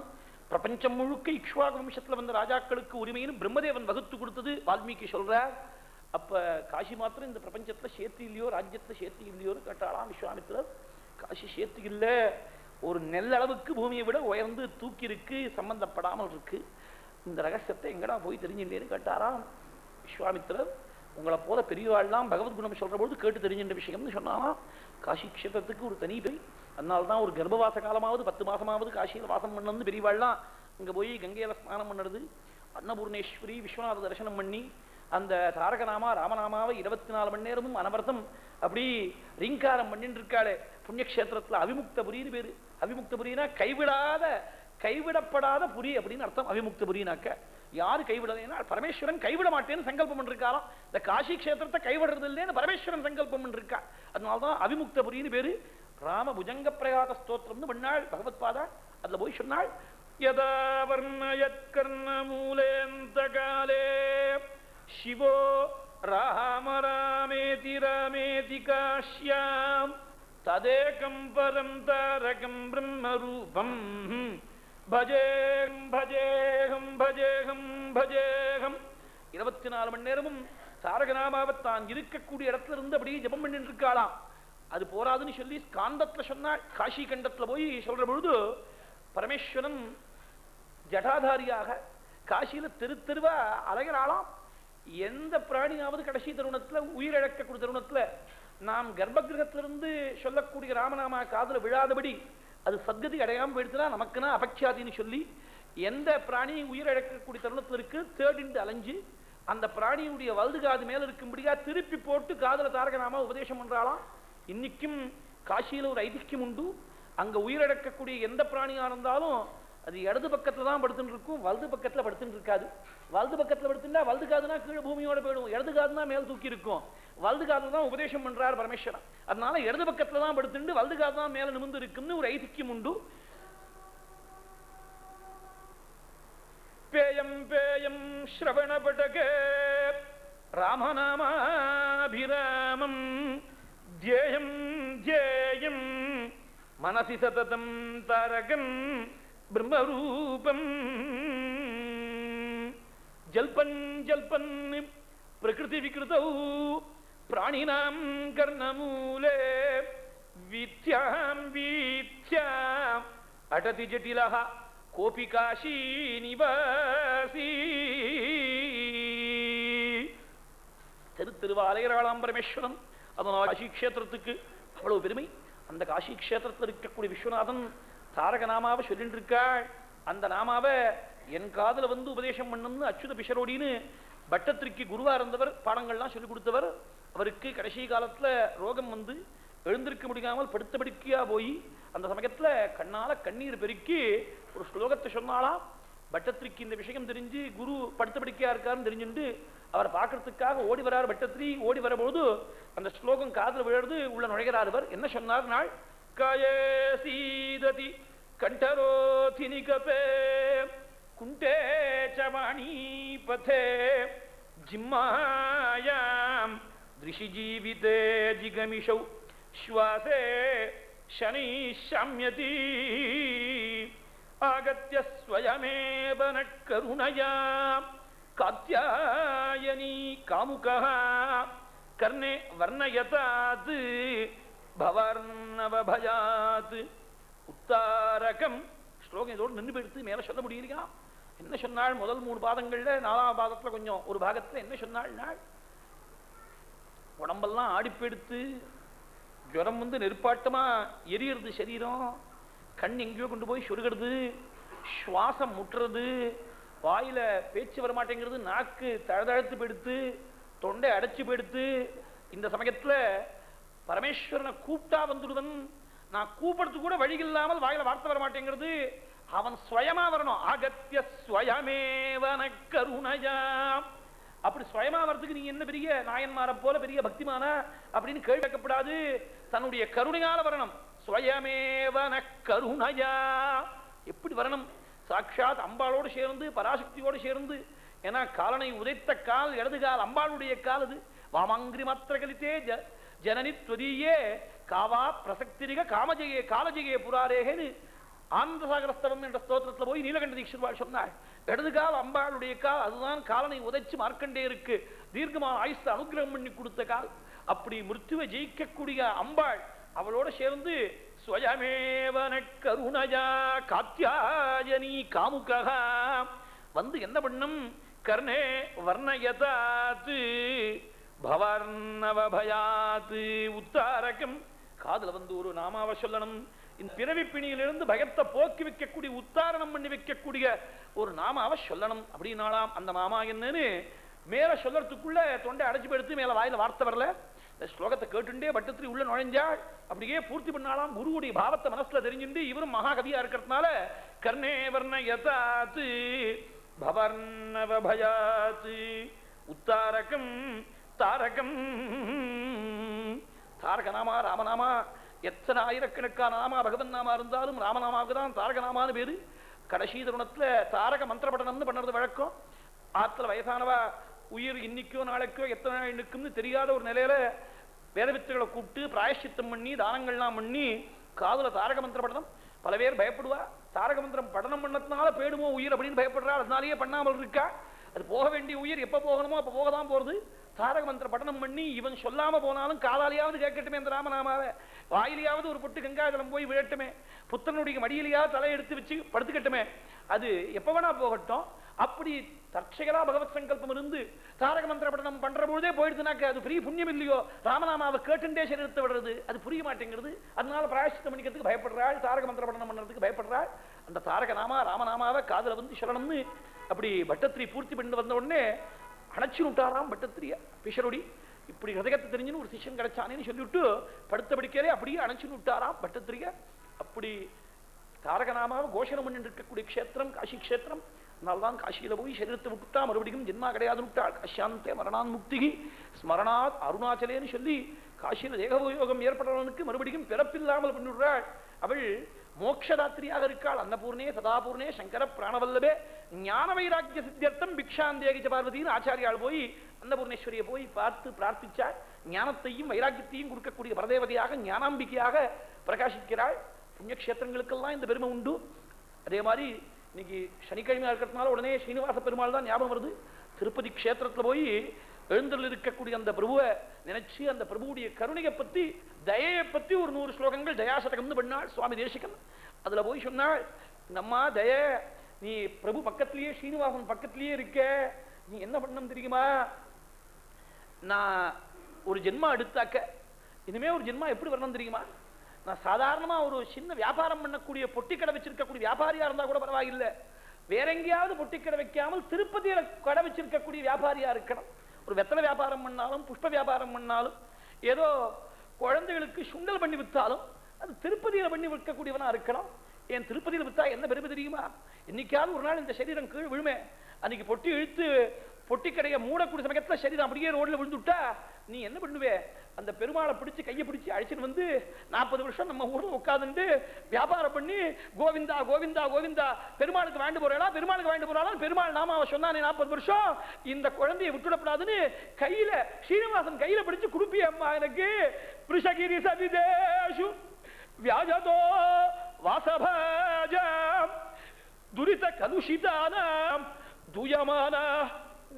பிரபஞ்சம் முழுக்க இக்ஷ்வாகு வம்சத்துல வந்த ராஜாக்களுக்கு உரிமைன்னு பிரம்மதேவன் வகுத்து கொடுத்தது வால்மீகி சொல்றார். அப்ப காஷி மாத்திரம் இந்த பிரபஞ்சத்துல சேர்த்து இல்லையோ, ராஜ்யத்துல சேர்த்து இல்லையோன்னு கேட்டாலாம் விஸ்வாமித்திரர். காஷி சேர்த்து இல்ல, ஒரு நெல்லளவுக்கு பூமியை விட உயர்ந்து தூக்கி இருக்கு, சம்பந்தப்படாமல் இருக்கு. இந்த ரகசியத்தை எங்கடா போய் தெரிஞ்சுட்டேன்னு கேட்டாராம் விஸ்வாமித்திரர். உங்களை போல பெரியவாள்லாம் பகவத்குணம் சொல்ற பொழுது கேட்டு தெரிஞ்சின்ற விஷயம்னு சொன்னாலாம். காஷி கஷேத்திரத்துக்கு ஒரு தனி பெய், அதனால்தான் ஒரு கர்ப்பவாச காலமாவது 10 மாசமாவது காசியில் வாசம் பண்ணு பெரியவாள்லாம் அங்க போய் கங்கையில ஸ்நானம் பண்ணுறது, அன்னபூர்ணேஸ்வரி விஸ்வநாத தரிசனம் பண்ணி அந்த தாரகநாமா ராமநாமாவை 24 மணி நேரமும் அனவர்த்தம் அப்படி ரீங்காரம் பண்ணிட்டு இருக்காளே புண்ணியக்ஷேத்திரத்துல அவிமுக்தபுரின்னு பேரு. அவிமுக்தபுரினா கைவிடப்படாத புரி அப்படின்னு அர்த்தம். அவிமுக்தபுரினாக்க யாரு கைவிடலைன்னா பரமேஸ்வரன் கைவிட மாட்டேன்னு சங்கல்பம் பண்ணிருக்காராம். இந்த காஷி கஷேத்திரத்தை கைவிடுறது இல்லைன்னு பரமேஸ்வரன் சங்கல்பம் பண்ணிருக்கா. அதனால்தான் அவிமுக்தபுரின்னு பேரு. ராம புஜங்க பிரயாத ஸ்தோத்திரம்னு பண்ணாள் பகவத் பாதா. அதுல போய் சொன்னாள், யதா வர்ணயத் கர்ண மூலேந்த காலே சிவோ ராம ராமேதி ராமேதி காஷ்யாம் ததேகம் பரம் தாரகம் பிரம்மரூபம் பஜேகம் பஜேகம் பஜேகம் பஜேகம். 24 மணி நேரமும் தாரகநாமாவை தான் இருக்கக்கூடிய இடத்துல இருந்து அப்படியே ஜபம் பண்ணிட்டு இருக்காளாம். அது போராதுன்னு சொல்லி காந்தத்துல சொன்னாள். காஷி கண்டத்துல போய் சொல்ற பொழுது பரமேஸ்வரன் ஜடாதாரியாக காசியில தெருவா அலைகிறாளாம். எந்த பிராணியாவது கடைசி தருணத்துல உயிரிழக்கக்கூடிய தருணத்துல நாம் கர்ப்பகிரகத்திலிருந்து சொல்லக்கூடிய ராமநாமா காதுல விழாதபடி அது சத்கதி அடையாம போயிடுச்சுன்னா நமக்குன்னா அபக்ஷாதின்னு சொல்லி எந்த பிராணியும் உயிரிழக்கக்கூடிய தருணத்துல இருக்கு தேடிண்டு அலைஞ்சு அந்த பிராணியுடைய வலது காது மேல இருக்கும்படியா திருப்பி போட்டு காதுல தாரகநாமா உபதேசம் பண்றாளாம். இன்னைக்கும் காசியில ஒரு ஐதிக்கியம் உண்டு. அங்க உயிரிழக்கக்கூடிய எந்த பிராணியா இருந்தாலும் அது இடது பக்கத்துல தான் படுத்துட்டு இருக்கும், வலது பக்கத்துல படுத்துட்டு இருக்காது. வலது பக்கத்துல படுத்துட்டா வலது காதுனா கீழே பூமியோட போயிடும், இடது காதுனா மேல் தூக்கி இருக்கும். வலது காதுல தான் உபதேசம் பண்றார் பரமேஸ்வரன். அதனால இடது பக்கத்துல தான் படுத்துட்டு வலது காது தான் மேல நிமிர்ந்து இருக்குன்னு ஒரு ஐதிக்கியம் உண்டு. பேயம் பேயம் ஸ்ரவணபடகே ராமநாமாபிராமம் த்யேயம் த்யேயம் மனசி சததம் தாரகம் பிரம்மரூபம் ஜல்பன் ஜல்பன் பிரகிருதி விக்ருதௌ பிராணினாம் கர்ணமூலே வீத்யாம் வீத்யாம் அடதி ஜட்டிலஹ கோபி காஷி நிவாசி. திருவாலயராளாம் பரமேஸ்வரன். அதனால் காஷி கஷேத்திரத்துக்கு அவ்வளவு பெருமை. அந்த காஷி கஷேத்திரத்தில் இருக்கக்கூடிய விஸ்வநாதன் தாரகநாமாவை சொல்லிட்டு இருக்காள். அந்த நாமாவை என் காதுல வந்து உபதேசம் பண்ணணும்னு அச்சுத பிஷரோடின்னு பட்டத்திற்கு குருவா இருந்தவர், பாடங்கள்லாம் சொல்லிக் கொடுத்தவர். அவருக்கு கடைசி காலத்துல ரோகம் வந்து எழுந்திருக்க முடியாமல் படுத்தபடிக்கையா போய் அந்த சமயத்துல கண்ணால கண்ணீர் பெருக்கி ஒரு ஸ்லோகத்தை சொன்னாலாம். பட்டத்திற்கு இந்த விஷயம் தெரிஞ்சு குரு படுத்தபடிக்கையா இருக்காருன்னு தெரிஞ்சுட்டு அவரை பார்க்கறதுக்காக ஓடி வரார். பட்டத்திரி ஓடி வரபோது அந்த ஸ்லோகம் காதுல விழுறது, உள்ள நுழைகிறார். அவர் என்ன சொன்னார் நாள், காயே சீததி கண்டரோதி நிகபே குண்டே சவாணி பதே ஜிம்மாயாம் திருஷி ஜீவிதே ஜிகமிஷௌ ஸ்வாசே शनै शाम्यति आगत्य स्वयमेव न करुणया कात्यायनी कामुकः कर्णे वर्णयतात् भवार्णवभयात् उत्तारकम्. ஸ்லோகம் இதோடு நின்று போயிடுத்து, மேல சொல்ல முடியலையா? என்ன சொன்னாள்? முதல் 3 பாதங்கள்ல 4ஆம் பாதத்துல கொஞ்சம் ஒரு பாகத்துல என்ன சொன்னாள்? உடம்பெல்லாம் ஆடிப்பெடுத்து ஜுரம் வந்து நெருப்பாட்டமா எரியுறது சரீரம், கண் எங்கேயோ கொண்டு போய் சொருகிறது, சுவாசம் முட்டுறது, வாயில பேச்சு வரமாட்டேங்கிறது, நாக்கு தழுதழுத்து போயிடுத்து, தொண்டை அடைச்சு போயிடுத்து. இந்த சமயத்துல பரமேஸ்வரனை கூப்பிட்டா வந்துடுவன், நான் கூப்பிடுறது கூட வழி இல்லாமல் வாயில வார்த்தை வர மாட்டேங்கிறது, அவன் ஸ்வயமா வரணும். ஆகத்திய ஸ்வயமேவன கருணையா. அப்படி ஸ்வயமா வரதுக்கு நீ என்ன பெரிய நாயன்மார போல பெரிய பக்திமானா அப்படின்னு கேள்வி கேட்கப்படாது, தன்னுடைய கருணையால வரணும். ஸ்வயமேவன கருணையா. எப்படி வரணும்? சாட்சாத் அம்பாளோடு சேர்ந்து பராசக்தியோடு சேர்ந்து. ஏன்னா காலனை உதைத்த கால் இடது கால் அம்பாளுடைய கால். அது வாமாங்கிரி மாத்திர கலித்தே ஜனனி துவதீயே காவா பிரசக்திரிக காமஜெயே காலஜெயே புராரேகன்னு ஆனந்தசாகரஸ்தவம் என்ற ஸ்தோத்திரத்தில் போய் நீலகண்ட தீட்சிதர் சொன்னாள். இடது கால் அம்பாளுடைய கால், அதுதான் காலனை உதைச்சு மார்க்கண்டேயருக்கு தீர்க்கமான ஆயுச அனுகிரகம் பண்ணி கொடுத்த கால். அப்படி மிருத்யுவை ஜெயிக்கக்கூடிய அம்பாள் அவளோட சேர்ந்து ஸ்வயமேவன கருணையா காத்யாயனி காமுகः வந்து என்ன பண்ணும்? கர்ணே வர்ணயதாத் பவர்ணவபயாத் உத்தாரகம். காதுல வந்து ஒரு நாமாவை சொல்லணும். இந்த பிறவி பிணியிலிருந்து பயத்தை போக்கி வைக்கக்கூடிய, உத்தாரணம் பண்ணி வைக்கக்கூடிய ஒரு நாமாவை சொல்லணும் அப்படின்னாலாம். அந்த நாமா என்னன்னு மேல சொல்லறதுக்குள்ள தொண்டை அடைச்சு போயிடுத்து, மேல வாயில வார்த்தை வரல. இந்த ஸ்லோகத்தை கேட்டுண்டே பட்டத்திரி உள்ள நுழைஞ்சாள். அப்படியே பூர்த்தி பண்ணாலாம். குருவுடைய பாவத்தை மனசுல தெரிஞ்சுட்டு இவரும் மகாகவியா இருக்கிறதுனால கர்ணே வர்ணயதாத் பவர்ணவபயாத் உத்தாரகம் தாரகம். தாரக நாமா ராமநாமா. எத்தனை ஆயிரக்கணக்கான நாமா பகவன் நாமா இருந்தாலும் ராமநாமாவுக்கு தான் தாரக நாமான்னு பேரு. கடைசி தருணத்துல தாரக மந்திர படனம்னு பண்ணுறது வழக்கம். ஆத்துல வயசானவா உயிர் இன்னைக்கோ நாளைக்கோ எத்தனை நாள் நிற்கும்னு தெரியாத ஒரு நிலையில வேதவித்துகளை கூப்பிட்டு பிராயஷ்சித்தம் பண்ணி தானங்கள்லாம் பண்ணி காதுல தாரக மந்திர படனம். பல பேர் பயப்படுவா, தாரக மந்திரம் படனம் பண்ணதுனால போயிடுமோ உயிர் அப்படின்னு பயப்படுறா. அதனாலேயே பண்ணாமல் இருக்கா. அது போக வேண்டிய உயிர் எப்ப போகணுமோ அப்ப போகதான் போறது. தாரக மந்திர படனம் பண்ணி இவன் சொல்லாம போனாலும் காதாலியாவது கேட்கட்டுமே, இந்த ராமநாமாவை வாயிலையாவது ஒரு பொட்டு கங்காஜலம் போய் விழட்டுமே, புத்தனுடைய மடியிலையாவது தலை எடுத்து வச்சு படுத்துக்கட்டுமே, அது எப்ப வேணா போகட்டும். அப்படி தற்செயலா பகவத் சங்கல்பம் இருந்து தாரக மந்திர படனம் பண்ற பொழுதே போயிடுதுனாக்க அது பெரிய புண்ணியம் இல்லையோ? ராமநாமாவை கேட்டுண்டே சரீரத்தை விடுறது அது புரிய மாட்டேங்கிறது. அதனால பிராயஷ்சித்தம் பண்ணிக்கிறதுக்கு பயப்படுறாள், தாரக மந்திர படனம் பண்றதுக்கு பயப்படுறாள். அந்த தாரக நாமா ராமநாமாவை காதுல வந்து சொல்லணும்னு அப்படி பட்டத்திரி பூர்த்தி பண்ணி வந்த உடனே அணைச்சு விட்டாராம் பட்டத்திரிய பிஷருடி. இப்படி ஹதயத்தை தெரிஞ்சுன்னு ஒரு சிஷ்யன் கிடைச்சானேன்னு சொல்லிவிட்டு படுத்த படிக்கிறே அப்படியே அணைச்சு விட்டாராம் பட்டத்திரிய. அப்படி தாரகநாமாவை கோஷனம் பண்ணி இருக்கக்கூடிய க்ஷேத்திரம் காஷி க்ஷேத்திரம். அதனால்தான் காசியில போய் சரீரத்தை விட்டுட்டா மறுபடியும் ஜென்மா கிடையாதுன்னு விட்டாள். காஷ்யாந்தே மரணான் முக்திகி ஸ்மரணாத் அருணாச்சலேன்னு சொல்லி காசியில தேகோயோகம் ஏற்படுறவனுக்கு மறுபடியும் பிறப்பில்லாமல் பண்ணிவிடுறாள். அவள் மோட்சதாத்திரியாக இருக்காள். அன்னபூர்ணே சதாபூர்ணே சங்கர பிராணவல்லபே ஞான வைராக்கிய சித்தியர்த்தம் பிக்ஷாந்தேகிச்ச பார்வதின்னு ஆச்சாரியால் போய் அன்னபூர்ணேஸ்வரியை போய் பார்த்து பிரார்த்திச்சாள். ஞானத்தையும் வைராக்கியத்தையும் கொடுக்கக்கூடிய பரதேவதையாக ஞானாம்பிகையாக பிரகாசிக்கிறாள். புண்ணியக்ஷேத்திரங்களுக்கெல்லாம் இந்த பெருமை உண்டு. அதே மாதிரி இன்னைக்கு சனிக்கிழமையா இருக்கிறதுனால உடனே ஸ்ரீனிவாச பெருமாள் தான் ஞாபகம் வருது. திருப்பதி க்ஷேத்திரத்துல போய் எழுந்தல் இருக்கக்கூடிய அந்த பிரபுவை நினைச்சு அந்த பிரபுடைய கருணையை பத்தி தயையை பத்தி ஒரு 100 ஸ்லோகங்கள் தயாசதகம்னு பண்ணாள் சுவாமி தேசிகன். அதுல போய் சொன்னாள், நம்மா தய நீ பிரபு பக்கத்திலேயே ஸ்ரீனிவாசன் பக்கத்திலேயே இருக்க, நீ என்ன பண்ணணும் தெரியுமா? நான் ஒரு ஜென்மா எடுத்தாக்க இனிமே ஒரு ஜென்மா எப்படி வரணும் தெரியுமா? நான் சாதாரணமா ஒரு சின்ன வியாபாரம் பண்ணக்கூடிய பொட்டி கடை வச்சிருக்கக்கூடிய வியாபாரியா இருந்தா கூட பரவாயில்லை, வேற எங்கேயாவது பொட்டி கடை வைக்காமல் திருப்பதியில கடை வச்சிருக்கக்கூடிய வியாபாரியா இருக்கணும். ஒரு வெத்தலை வியாபாரம் பண்ணாலும் புஷ்ப வியாபாரம் பண்ணாலும் ஏதோ குழந்தைகளுக்கு சுண்டல் பண்ணி வித்தாலும் அது திருப்பதியில பண்ணி விற்கக்கூடியவனா இருக்கணும். ஏன் திருப்பதியில வித்தா என்ன பெருமை தெரியுமா? இன்னைக்காவது ஒரு நாள் இந்த சரீரம் கீழ் விழுமே, அன்னைக்கு பொட்டி இழுத்து பொட்டி கடையை மூடக்கூடிய சமயத்துல சரீரம் அப்படியே ரோட்ல விழுந்துட்டா நீ என்ன பண்ணுவே? அந்த பெருமாளை பிடிச்சு கையை பிடிச்சு அழைச்சிட்டு வந்து 40 வருஷம் நம்ம ஊர்ல உட்காந்துட்டு வியாபாரம் பண்ணி கோவிந்தா கோவிந்தா கோவிந்தா பெருமாளுக்கு வாண்டு போறா பெருமாளுக்கு வாண்டு போறாலும் பெருமாள் நாம அவன் சொன்னானே 40 வருஷம் இந்த குழந்தையை விட்டுடப்படாதுன்னு கையில ஸ்ரீனிவாசன் கையில பிடிச்சு குடுப்பி அம்மா எனக்கு பிருஷகிரி சதிதேஷு வியாஜதோ வாசபாஜாம் துரித கலுஷிதானாம் துயமான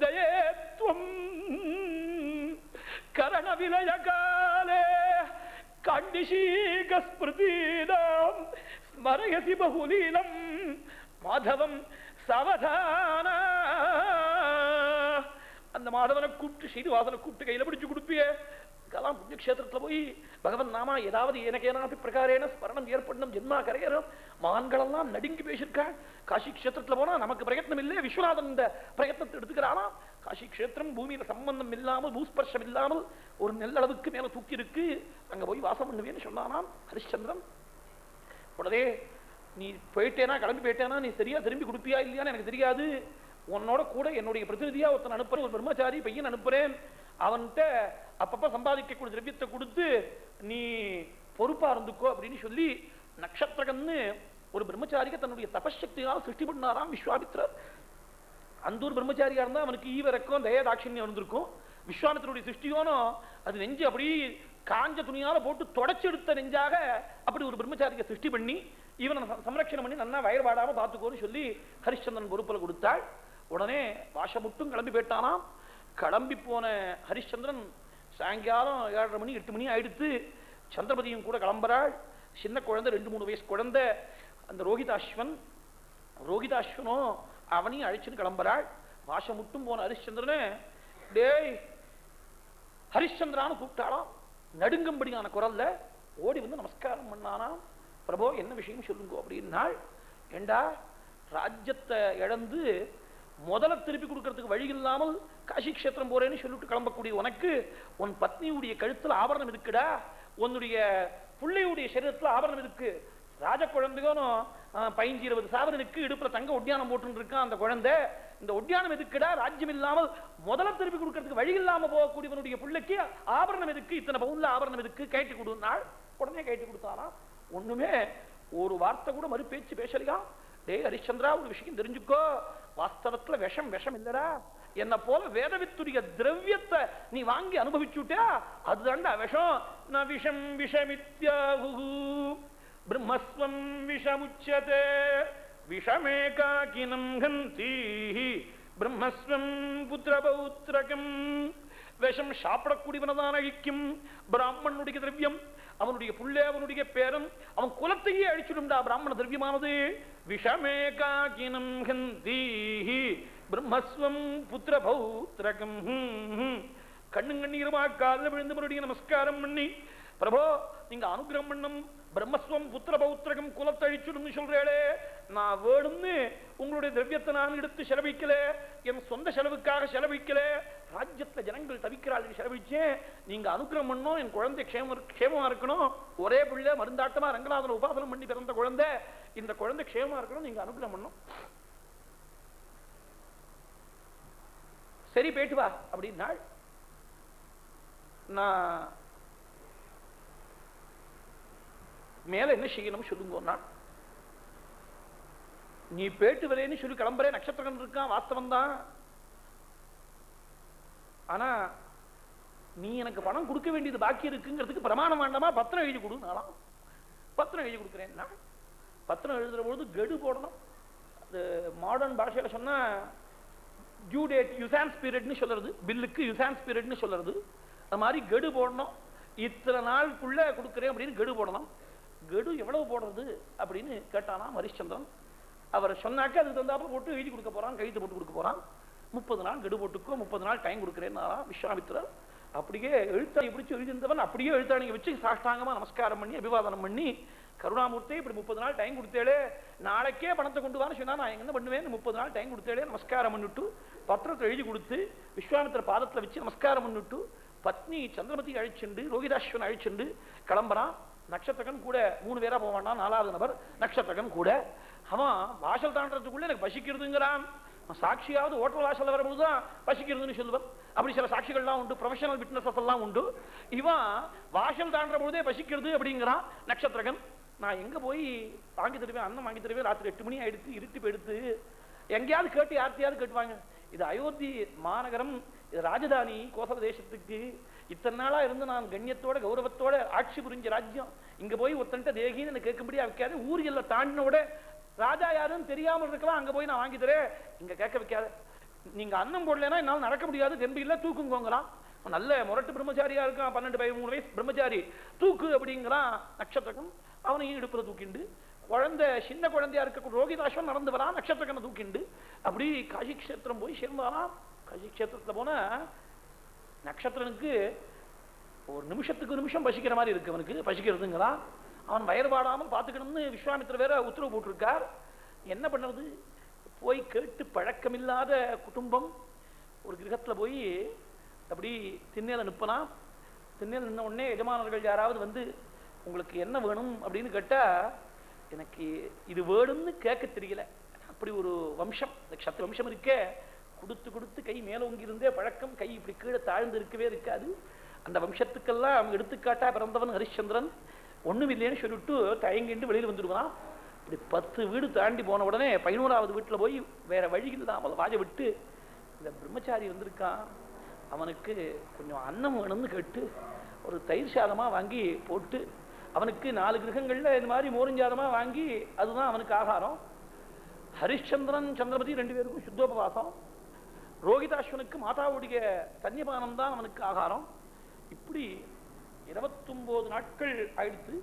தயேத்வம் கரண விலய காலே கண்டிஷீக ஸ்மிருதீனாம் ஸ்மரயசி பகுலீலம் மாதவம் சவதான. அந்த மாதவனை கூப்பிட்டு ஸ்ரீனிவாசனை கூப்பிட்டு கையில பிடிச்சு கொடுப்பிய கலாம் புண்ணியக்ஷேத்திரத்தில் போய் பகவன் நாமா ஏதாவது எனக்கேனாப்பி பிரகாரேன ஸ்மரணம் ஏற்படணும் ஜென்மா கரையறும் மகான்களெல்லாம் நடுங்கி பேசியிருக்காள். காசி கஷேத்திரத்தில் போனா நமக்கு பிரயத்னம் இல்லை, விஸ்வநாதன் இந்த பிரயத்னத்தை எடுத்துக்கிறானா. காசி கஷேத்திரம் பூமியில சம்பந்தம் இல்லாமல் பூஸ்பர்ஷம் இல்லாமல் ஒரு நெல்லளவுக்கு மேல தூக்கி இருக்கு, அங்க போய் வாசம் பண்ணுவேன்னு சொன்னானாம் ஹரிச்சந்திரன். உடனே நீ போயிட்டேனா கிளம்பி போயிட்டேனா நீ சரியா திரும்பி கொடுப்பியா இல்லையான்னு எனக்கு தெரியாது, உன்னோட கூட என்னுடைய பிரதிநிதியா ஒருத்தன் அனுப்புறேன், ஒரு பிரம்மச்சாரி பையன் அனுப்புறேன், அவன்கிட்ட அப்பப்ப சம்பாதிக்கக்கூடிய திரவியத்தை கொடுத்து நீ பொறுப்பா இருந்துக்கோ அப்படின்னு சொல்லி நக்ஷத்திரகன்னு ஒரு பிரம்மச்சாரிக்கு தன்னுடைய தபசக்தியால் சிருஷ்டி பண்ணாராம் விஸ்வாமித்ரர். அந்த ஒரு பிரம்மச்சாரியா இருந்தா அவனுக்கு ஈவரக்கம் தயதாட்சியம் இருந்திருக்கும். விஸ்வாமித்திரனுடைய சிருஷ்டியோனோ அது நெஞ்சு அப்படி காஞ்ச துணியால போட்டு தொடச்செடுத்த நெஞ்சாக அப்படி ஒரு பிரம்மச்சாரியை சிருஷ்டி பண்ணி இவனை சம்ரட்சணம் பண்ணி நல்லா வயல்பாடாம பார்த்துக்கோன்னு சொல்லி ஹரிச்சந்திரன் பொறுப்பில் கொடுத்தாள். உடனே வாசமுட்டும் கிளம்பி போயிட்டானாம். கிளம்பி போன ஹரிச்சந்திரன் சாயங்காலம் 7:30 மணி 8 மணி ஆயிடுத்து. சந்திரபதியும் கூட கிளம்புறாள். சின்ன குழந்தை 2-3 வயசு குழந்தை அந்த ரோகிதாஸ்வனோ அவனையும் அழைச்சுன்னு கிளம்புறாள். வாசமுட்டும் போன ஹரிச்சந்திரனே டேய் ஹரிச்சந்திரான்னு கூப்பிட்டாலாம். நடுங்கும்படியான குரல்ல ஓடி வந்து நமஸ்காரம் பண்ணானாம். பிரபோ என்ன விஷயம் சொல்லுங்க அப்படின்னாள். ஏண்டா ராஜ்யத்தை இழந்து முதல்ல திருப்பி கொடுக்கறதுக்கு வழி இல்லாமல் காசி கஷேத்திரம் போறேன்னு சொல்லிட்டு கிளம்பக்கூடிய உனக்கு உன் பத்னியுடைய கழுத்துல ஆபரணம் இருக்குடா, உன்னுடைய பிள்ளையுடைய சரீரத்துல ஆபரணம் இருக்கு, ராஜ குழந்தைகளும் 15-20 சாவரனுக்கு இடுப்புல தங்க ஒட்டியானம் போட்டு இருக்கான் அந்த குழந்தை, இந்த ஒட்டியானம் எதுக்குடா, ராஜ்யம் இல்லாமல் முதல்ல திருப்பி கொடுக்கறதுக்கு வழி இல்லாம போகக்கூடியவனுடைய பிள்ளைக்கு ஆபரணம் எதுக்கு, இத்தனை பவுன்ல ஆபரணம் எதுக்கு, கைட்டு கொடுனாள். உடனே கைட்டு கொடுத்தானா. ஒண்ணுமே ஒரு வார்த்தை கூட மறு பேச்சு பேசலையா. டேய் ஹரிச்சந்திரா ஒரு விஷயம் தெரிஞ்சுக்கோ, வாஸ்தவத்துல விஷம் இல்லடா, என்ன போல வேதவித்துடைய திரவியத்தை நீ வாங்கி அனுபவிச்சுட்டா அதுதான்டா விஷம். ந விஷம் விஷமித்யாஹு பிரம்மஸ்வம் விஷமுச்யதே விஷமேகாகினம் ஹந்தி பிரம்மஸ்வம் புத்திரபௌத்ரகம். விஷம் சாப்பிடக்கூடியவனதான் அழிக்கும். பிராமணனுடைய திரவியம் அவனுடைய புள்ளே அவனுடைய பேரன் அவன் குலத்தையே அழிச்சுடும்டா பிராமண திரவியமானது. விஷமேகாகினம் ஹந்தி பிரம்மஸ்வம் புத்திரபௌத்ரகம். கண்ணுங்கண்ணீருமா காலில் விழுந்து மறுபடியும் நமஸ்காரம் பண்ணி பிரபோ நீங்க அனுகிரகம் பண்ணும் பிரம்மஸ்வம் புத்திரபௌத்ரகம் குலத்தை அழிச்சுடும் சொல்றேளே, நான் வேணும்னு உங்களுடைய திரவியத்தை நான் எடுத்து செலவிக்கல, என் சொந்த செலவுக்காக செலவிக்கல, ராஜ்யத்துல ஜனங்கள் தவிக்கிறாள் செலவிச்சேன். நீங்க அனுகிரகம் பண்ணணும், என் குழந்தை க்ஷேமமா இருக்கணும், ஒரே பிள்ளை மருந்தாட்டமா ரங்கநாதன் உபாசனம் பண்ணி பிறந்த குழந்தை, இந்த குழந்தை க்ஷேமமா இருக்கணும், நீங்க அனுகிரகம் பண்ணணும். சரி போயிட்டு வா அப்படின்னாள். நான் மேல என்ன செய்யணும் சொல்லுங்க. நீ பேட்டு வரேன்னு சொல்லி கிளம்புறே, நட்சத்திரம் இருக்கான் வாஸ்தவம் தான், ஆனா நீ எனக்கு பணம் கொடுக்க வேண்டியது பாக்கி இருக்குங்கிறதுக்கு பிரமாணம் வேண்டாமா, பத்திரம் எழுதி கொடு. நாளாம் பத்திரம் எழுதி கொடுக்குறேன். பத்திரம் எழுதுற பொழுது கெடு போடணும். அது மாடர்ன் பாஷையில சொன்னா டியூ டேட் யுசான்ஸ் பீரியட்னு சொல்றது, பில்லுக்கு யுசான்ஸ் பீரியட்னு சொல்றது. அது மாதிரி கெடு போடணும். இத்தனை நாளுக்குள்ள கொடுக்குறேன் அப்படின்னு கெடு போடணும். கெடு எவ்வளவு போடுறது அப்படின்னு கேட்டானா ஹரிச்சந்திரன். அவர் சொன்னாக்க அதுக்கு தந்தாப்புல போட்டு எழுதி கொடுக்க போறான், கைத்து போட்டு கொடுக்க போறான். 30 நாள் கெடு போட்டுக்கோ, 30 நாள் டைம் கொடுக்குறேன்னா விஸ்வாமித்திரர். அப்படியே எழுத்தாணி பிடிச்சி எழுதியிருந்தவன் அப்படியே எழுத்தாணியை வச்சு சாஷ்டாங்கமா நமஸ்காரம் பண்ணி அபிவாதனம் பண்ணி, கருணாமூர்த்தி இப்படி 30 நாள் டைம் கொடுத்தேளே, நாளைக்கே பணத்தை கொண்டு வான்னு சொன்னா நான் என்ன பண்ணுவேன், 30 நாள் டைம் கொடுத்தேளே நமஸ்காரம் பண்ணிட்டு பத்திரத்தை எழுதி கொடுத்து விஸ்வாமித்திர பாதத்துல வச்சு நமஸ்காரம் பண்ணிட்டு பத்னி சந்திரமதி அழிச்சுண்டு ரோகிதாஸ்வன் அழிச்சுண்டு கிளம்புறான். நட்சத்திரகன் கூட 3 பேரா போவான், 4வது நபர் நட்சத்திரகன் கூட. அவன் வாசல் தாண்டறதுக்குள்ள எனக்கு பசிக்கிறதுங்கிறான். சாட்சியாவது ஹோட்டல் வாசல் வரும்போதுதான் பசிக்கிறதுன்னு சொல்லுவான். அப்படி சில சாட்சிகள்லாம் உண்டு, ப்ரொஃபஷனல் விட்னஸஸ் எல்லாம் உண்டு. இவன் வாசல் தாண்டற பொழுதே பசிக்கிறது அப்படிங்கிறான் நட்சத்திரகன். நான் எங்க போய் வாங்கி தருவேன், அன்னம் வாங்கி தருவேன், ராத்திரி 8 மணி ஆயிடுத்து, இருட்டி போயிடுத்து, எங்கேயாவது கேட்டு யார்த்தையாவது கேட்டுவாங்க. இது அயோத்தி மாநகரம், இது ராஜதானி கோசல தேசத்துக்கு, இத்தனை நாளா இருந்து நான் கண்ணியத்தோட கௌரவத்தோட ஆட்சி புரிஞ்ச ராஜ்யம் இங்க போய் ஒருத்தன்ட்ட தேகின்னு கேட்கும்படியா வைக்காது. ஊர் எல்லாம் தாண்டினோட ராஜா யாருன்னு தெரியாமல் இருக்கலாம், அங்க போய் நான் வாங்கி தரேன் இங்க கேட்க வைக்காத. நீங்க அன்னம் போடலன்னா என்னால் நடக்க முடியாது, தெம்பு இல்ல தூக்குங்கோங்களாம். நல்ல முரட்டு பிரம்மச்சாரியா இருக்கான், 12-13 வயசு பிரம்மச்சாரி, தூக்கு அப்படிங்கிறான் நட்சத்திரகன். அவனையும் இடுப்புல தூக்கிண்டு, குழந்தை சின்ன குழந்தையா இருக்க ரோகிதாஸ்வன் நடந்து வரான், நட்சத்திரக்கனை தூக்கிண்டு அப்படி காசி கஷேத்திரம் போய் சேர்ந்தாராம். காசி கஷேத்திரத்துல போன நட்சத்திரனுக்கு ஒரு நிமிஷத்துக்கு நிமிஷம் பசிக்கிற மாதிரி இருக்கு. அவனுக்கு பசிக்கிறதுங்கிறான். அவன் வயறு பாடாமல் பார்த்துக்கணும்னு விஸ்வாமித்திர வேற உத்தரவு போட்டிருக்கார். என்ன பண்ணுறது? போய் கேட்டு பழக்கமில்லாத குடும்பம் ஒரு கிரகத்துல போய் அப்படி திண்ணையில நிற்பனா. திண்ணையில நின்ன உடனே எஜமானர்கள் யாராவது வந்து உங்களுக்கு என்ன வேணும் அப்படின்னு கேட்டா, எனக்கு இது வேணும்னு கேட்க தெரியல. அப்படி ஒரு வம்சம், இந்த க்ஷத்ர வம்சம் இருக்கே, கொடுத்து கொடுத்து கை மேலோங்கி இருந்தே பழக்கம், கை இப்படி கீழே தாழ்ந்து இருக்கவே இருக்காது. அந்த வம்சத்துக்கெல்லாம் அவங்க எடுத்துக்காட்டா பிறந்தவன் ஹரிச்சந்திரன். ஒண்ணும் இல்லைன்னு சொல்லிட்டு தயங்கிட்டு வெளியில் வந்துடுவான். இப்படி 10 வீடு தாண்டி போன உடனே 11வது வீட்டில் போய் வேற வழி இல்லாமல் வாஜ விட்டு, இந்த பிரம்மச்சாரி வந்திருக்கான், அவனுக்கு கொஞ்சம் அன்னம் வேணும்னு கேட்டு ஒரு தயிர் சாதமா வாங்கி போட்டு, அவனுக்கு 4 கிரகங்கள்ல இந்த மாதிரி மோரிஞ்சாதமா வாங்கி, அதுதான் அவனுக்கு ஆகாரம். ஹரிச்சந்திரன் சந்திரபதி 2 பேருக்கும் சுத்தோபவாசம். ரோகிதாஸ்வனுக்கு மாதாவுடைய தன்யபானம் தான் அவனுக்கு ஆகாரம். இப்படி 29 நாட்கள் ஆயிடுத்து.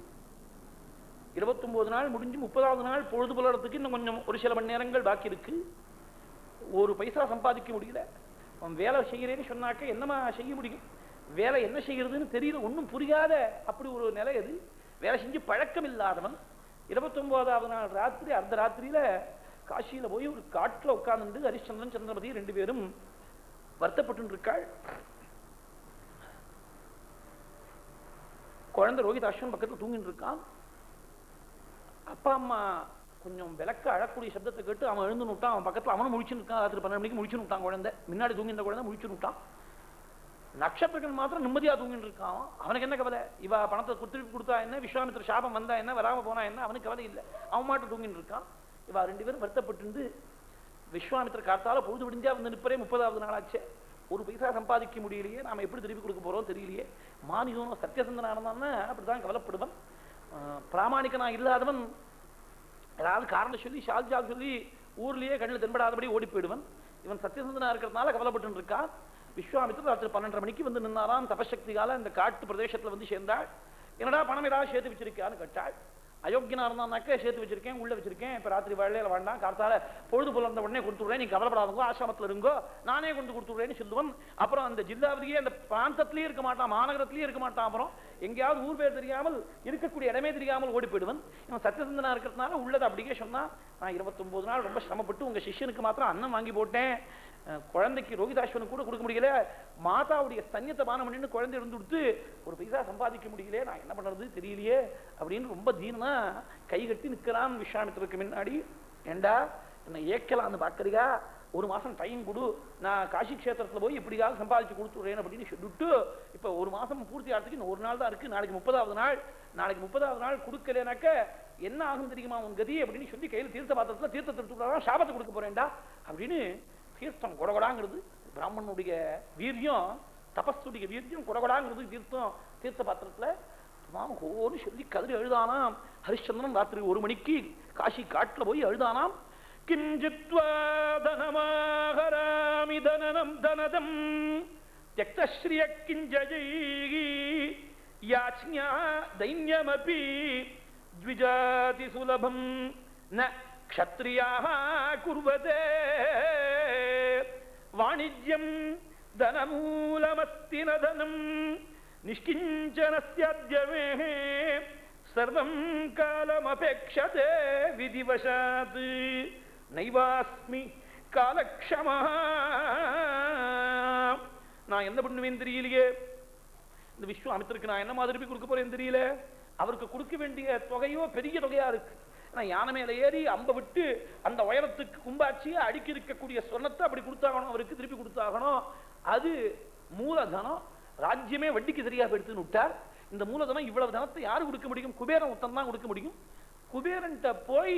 29 நாள் முடிஞ்சு 30வது நாள் பொழுது புலறதுக்கு இன்னும் கொஞ்சம் ஒரு சில மணி நேரங்கள் பாக்கி இருக்கு. ஒரு பைசா சம்பாதிக்க முடியல. அவன் வேலை செய்கிறேன்னு சொன்னாக்க என்னமா செய்ய முடியும்? வேலை என்ன செய்யறதுன்னு தெரியல, ஒன்றும் புரியாத அப்படி ஒரு நிலை. அது வேலை செஞ்சு பழக்கம் இல்லாதவன் 29வது நாள் ராத்திரி அந்த ராத்திரியில காசியில போய் ஒரு காட்டுல உட்கார்ந்து ஹரிச்சந்திரன் சந்திரபதி 2 பேரும் வருத்தப்பட்டு இருக்காள். குழந்தை ரோகிதாஸ்வன் பக்கத்தில் தூங்கிட்டு இருக்கான். அப்பா அம்மா கொஞ்சம் விளக்க அழக்கூடிய சப்தத்தை கேட்டு அவன் எழுந்து விட்டான். அவன் பக்கத்தில் அவனும் முழிச்சுன்னு இருக்கான். ராத்திரி 12 மணிக்கு முழிச்சு விட்டான். குழந்தை முன்னாடி தூங்கின்ற குழந்தை முழிச்சு விட்டான். நட்சத்திரங்கள் மாத்திரம் நிம்மதியா தூங்கிட்டு இருக்கான். அவனுக்கு என்ன கவலை? இவ பணத்தை திருப்பி கொடுத்தா என்ன, விஸ்வாமித்திர சாபம் வந்தா என்ன, வராம போனா என்ன, அவனுக்கு கவலை இல்லை. அவன் மாட்டு தூங்கிட்டு இருக்கான். இவ 2 பேரும் வருத்தப்பட்டு விஸ்வாமித்திர காத்தால பொழுது விடிஞ்சா வந்து நிற்பரே 30வது நாளாச்சே, ஒரு பைசா சம்பாதிக்க முடியலையே, நாம எப்படி திருப்பி கொடுக்க போறோம் தெரியலையே. மானிதனும் சத்தியசந்தனானதான்னு அப்படிதான் கவலைப்படுவன். பிராமணிக்கனா இல்லாதவன் ஏதாவது காரணம் சொல்லி ஷால் சொல்லி ஊர்லயே கண்ணில் தென்படாதபடி ஓடி போயிடுவன். இவன் சத்தியசந்தனா இருக்கிறதுனால கவலைப்பட்டு இருக்கான். விஸ்வாமித்திரர் ராத்திரி 12:30 மணிக்கு வந்து நின்னாராம். தபசக்திகால இந்த காட்டு பிரதேசத்துல வந்து சேர்ந்தாள். என்னடா பணம் ஏதாவது சேர்த்து வச்சிருக்கான்னு கேட்டாள். அயோக்கியனா இருந்தான்னாக்க சேர்த்து வச்சிருக்கேன், உள்ள வச்சிருக்கேன், இப்ப ராத்திரி வேலையில வேண்டாம், காத்தால பொழுது புலர்ந்த உடனே கொடுத்துடுறேன், நீங்க கவலைப்படாதவங்க, ஆசிரமத்தில் இருங்கோ, நானே கொண்டு கொடுத்துடுறேன்னு சொல்லுவன். அப்புறம் அந்த ஜில்லாவிலேயே அந்த பிராந்தத்திலேயே இருக்க மாட்டான், மாநகரத்திலேயே இருக்க மாட்டான். அப்புறம் எங்கேயாவது ஊர் பேர் தெரியாமல், இருக்கக்கூடிய இடமே தெரியாமல் ஓடி போயிடுவன். இவன் சத்தியசந்தனா இருக்கிறதுனால உள்ளதை அப்படியே சொன்னா, நான் 29 நாள் ரொம்ப சிரமப்பட்டு உங்க சிஷ்யனுக்கு மாத்திரம் அன்னம் வாங்கி போட்டேன், குழந்தைக்கு ரோகிதாஸ்வனுக்கு கூட கொடுக்க முடியல, மாதாவுடைய ஸ்தன்யத்தை பானம் பண்ணி குழந்தை இருந்து கொடுத்து ஒரு பைசா சம்பாதிக்க முடியல, நான் என்ன பண்றது தெரியலையே அப்படின்னு ரொம்ப தீனமா கை கட்டி நிற்கிறான் விஸ்வாமித்திரருக்கு முன்னாடி. ஏண்டா என்ன ஏக்கலான்னு பாக்குறியா? ஒரு மாசம் டைம் கொடு, நான் காசி கஷேத்திரத்துல போய் எப்படியாவது சம்பாதிச்சு கொடுத்துடுறேன் அப்படின்னு சொல்லிட்டு, இப்ப ஒரு மாசம் பூர்த்தி ஆகிறதுக்கு இன்னும் 1 நாள் தான் இருக்கு, நாளைக்கு 30வது நாள், நாளைக்கு 30வது நாள் கொடுக்கலனாக்க என்ன ஆகும் தெரியுமா உன் கதி அப்படின்னு சொல்லி கையில் தீர்த்த பாத்திரத்துல தீர்த்தத்தை எடுத்துக்கிட்டா சாபத்தை கொடுக்க போறேன்டா அப்படின்னு. தீர்த்தம் கொடகொடாங்கிறது பிராமணனுடைய வீரியம், தபஸ்துடைய வீரியம் கொடகொடாங்கிறது தீர்த்தம். தீர்த்த பாத்திரத்துல ஹோன்னு சொல்லி கதறி எழுதானாம். ஹரிச்சந்திரன் ராத்திரி 1 மணிக்கு காசி காட்டுல போய் எழுதானாம். கிஞ்சித்வா தனமாஹராமி தனனம் தனதம் த்யக்தஸ்ரிய கிஞ்சஜை யாச்ஞா தைன்யமபி த்விஜாதி சுலபம் ந க்ஷத்ரியாः குர்வதே வாணிஜ்யம் தனமூலமஸ்தி நதனம் நிஷ்கிஞ்சனஸ்யாத்யமே சர்வம் காலமபேக்ஷதே விதிவசாத் நைவாஸ்மி காலக்ஷமः. நான் என்ன பண்ணுவேன் தெரியலையே, இந்த விஸ்வாமித்திரருக்கு நான் என்ன மாதிரி கொடுக்க போறேன் தெரியல. அவருக்கு கொடுக்க வேண்டிய தொகையோ பெரிய தொகையா இருக்கு. யானை மேல ஏறி அம்ப விட்டு அந்த உயரத்துக்கு கும்பாட்சியை அடுக்கி இருக்கக்கூடிய சொன்னத்தை அப்படி கொடுத்தாகணும், அவருக்கு திருப்பி கொடுத்தாகணும். அது மூலதனம். ராஜ்யமே வட்டிக்கு சரியா எடுத்துன்னு விட்டார். இந்த மூலதனம் இவ்வளவு தனத்தை யாரு கொடுக்க முடியும்? குபேரன் ஒருத்தன் தான் கொடுக்க முடியும். குபேரன்ட்ட போய்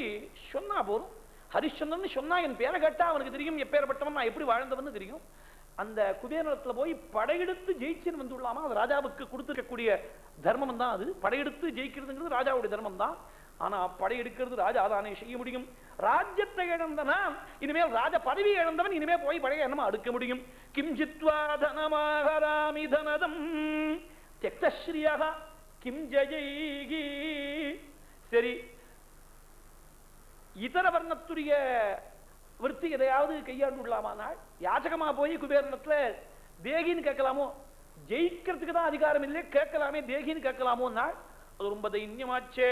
சொன்னா போதும். ஹரிச்சந்திரன் சொன்னா என் பேரை கேட்டா அவனுக்கு தெரியும் எப்பேற்பட்டவன், நான் எப்படி வாழ்ந்தவன்னு தெரியும். அந்த குபேரத்துல போய் படையெடுத்து ஜெயிச்சுன்னு வந்துள்ளாமா. அது ராஜாவுக்கு கொடுத்துருக்கக்கூடிய தர்மம் தான். அது படையெடுத்து ஜெயிக்கிறதுங்கிறது ராஜாவுடைய தர்மம் தான். ஆனா படையெடுக்கிறது ராஜா தானே செய்ய முடியும். ராஜ்யத்தை இழந்தனா இனிமேல் ராஜ பதவி இழந்தவன் இனிமேல் போய் படைய என்னமா அடுக்க முடியும்? கிம்ஜித்வா தனமாகராமி தனதம் தெக்தஸ்ரீயாக கிம் ஜெயகி. சரி, இதர வர்ணத்துடைய விருத்தி எதையாவது கையாண்டுள்ளாமானால் யாச்சகமா போய் குபேரனத்துல தேகின்னு கேட்கலாமோ? ஜெயிக்கிறதுக்கு தான் அதிகாரம் இல்லை, கேட்கலாமே தேகின்னு கேட்கலாமோ? அது ரொம்ப தைன்யமாச்சே.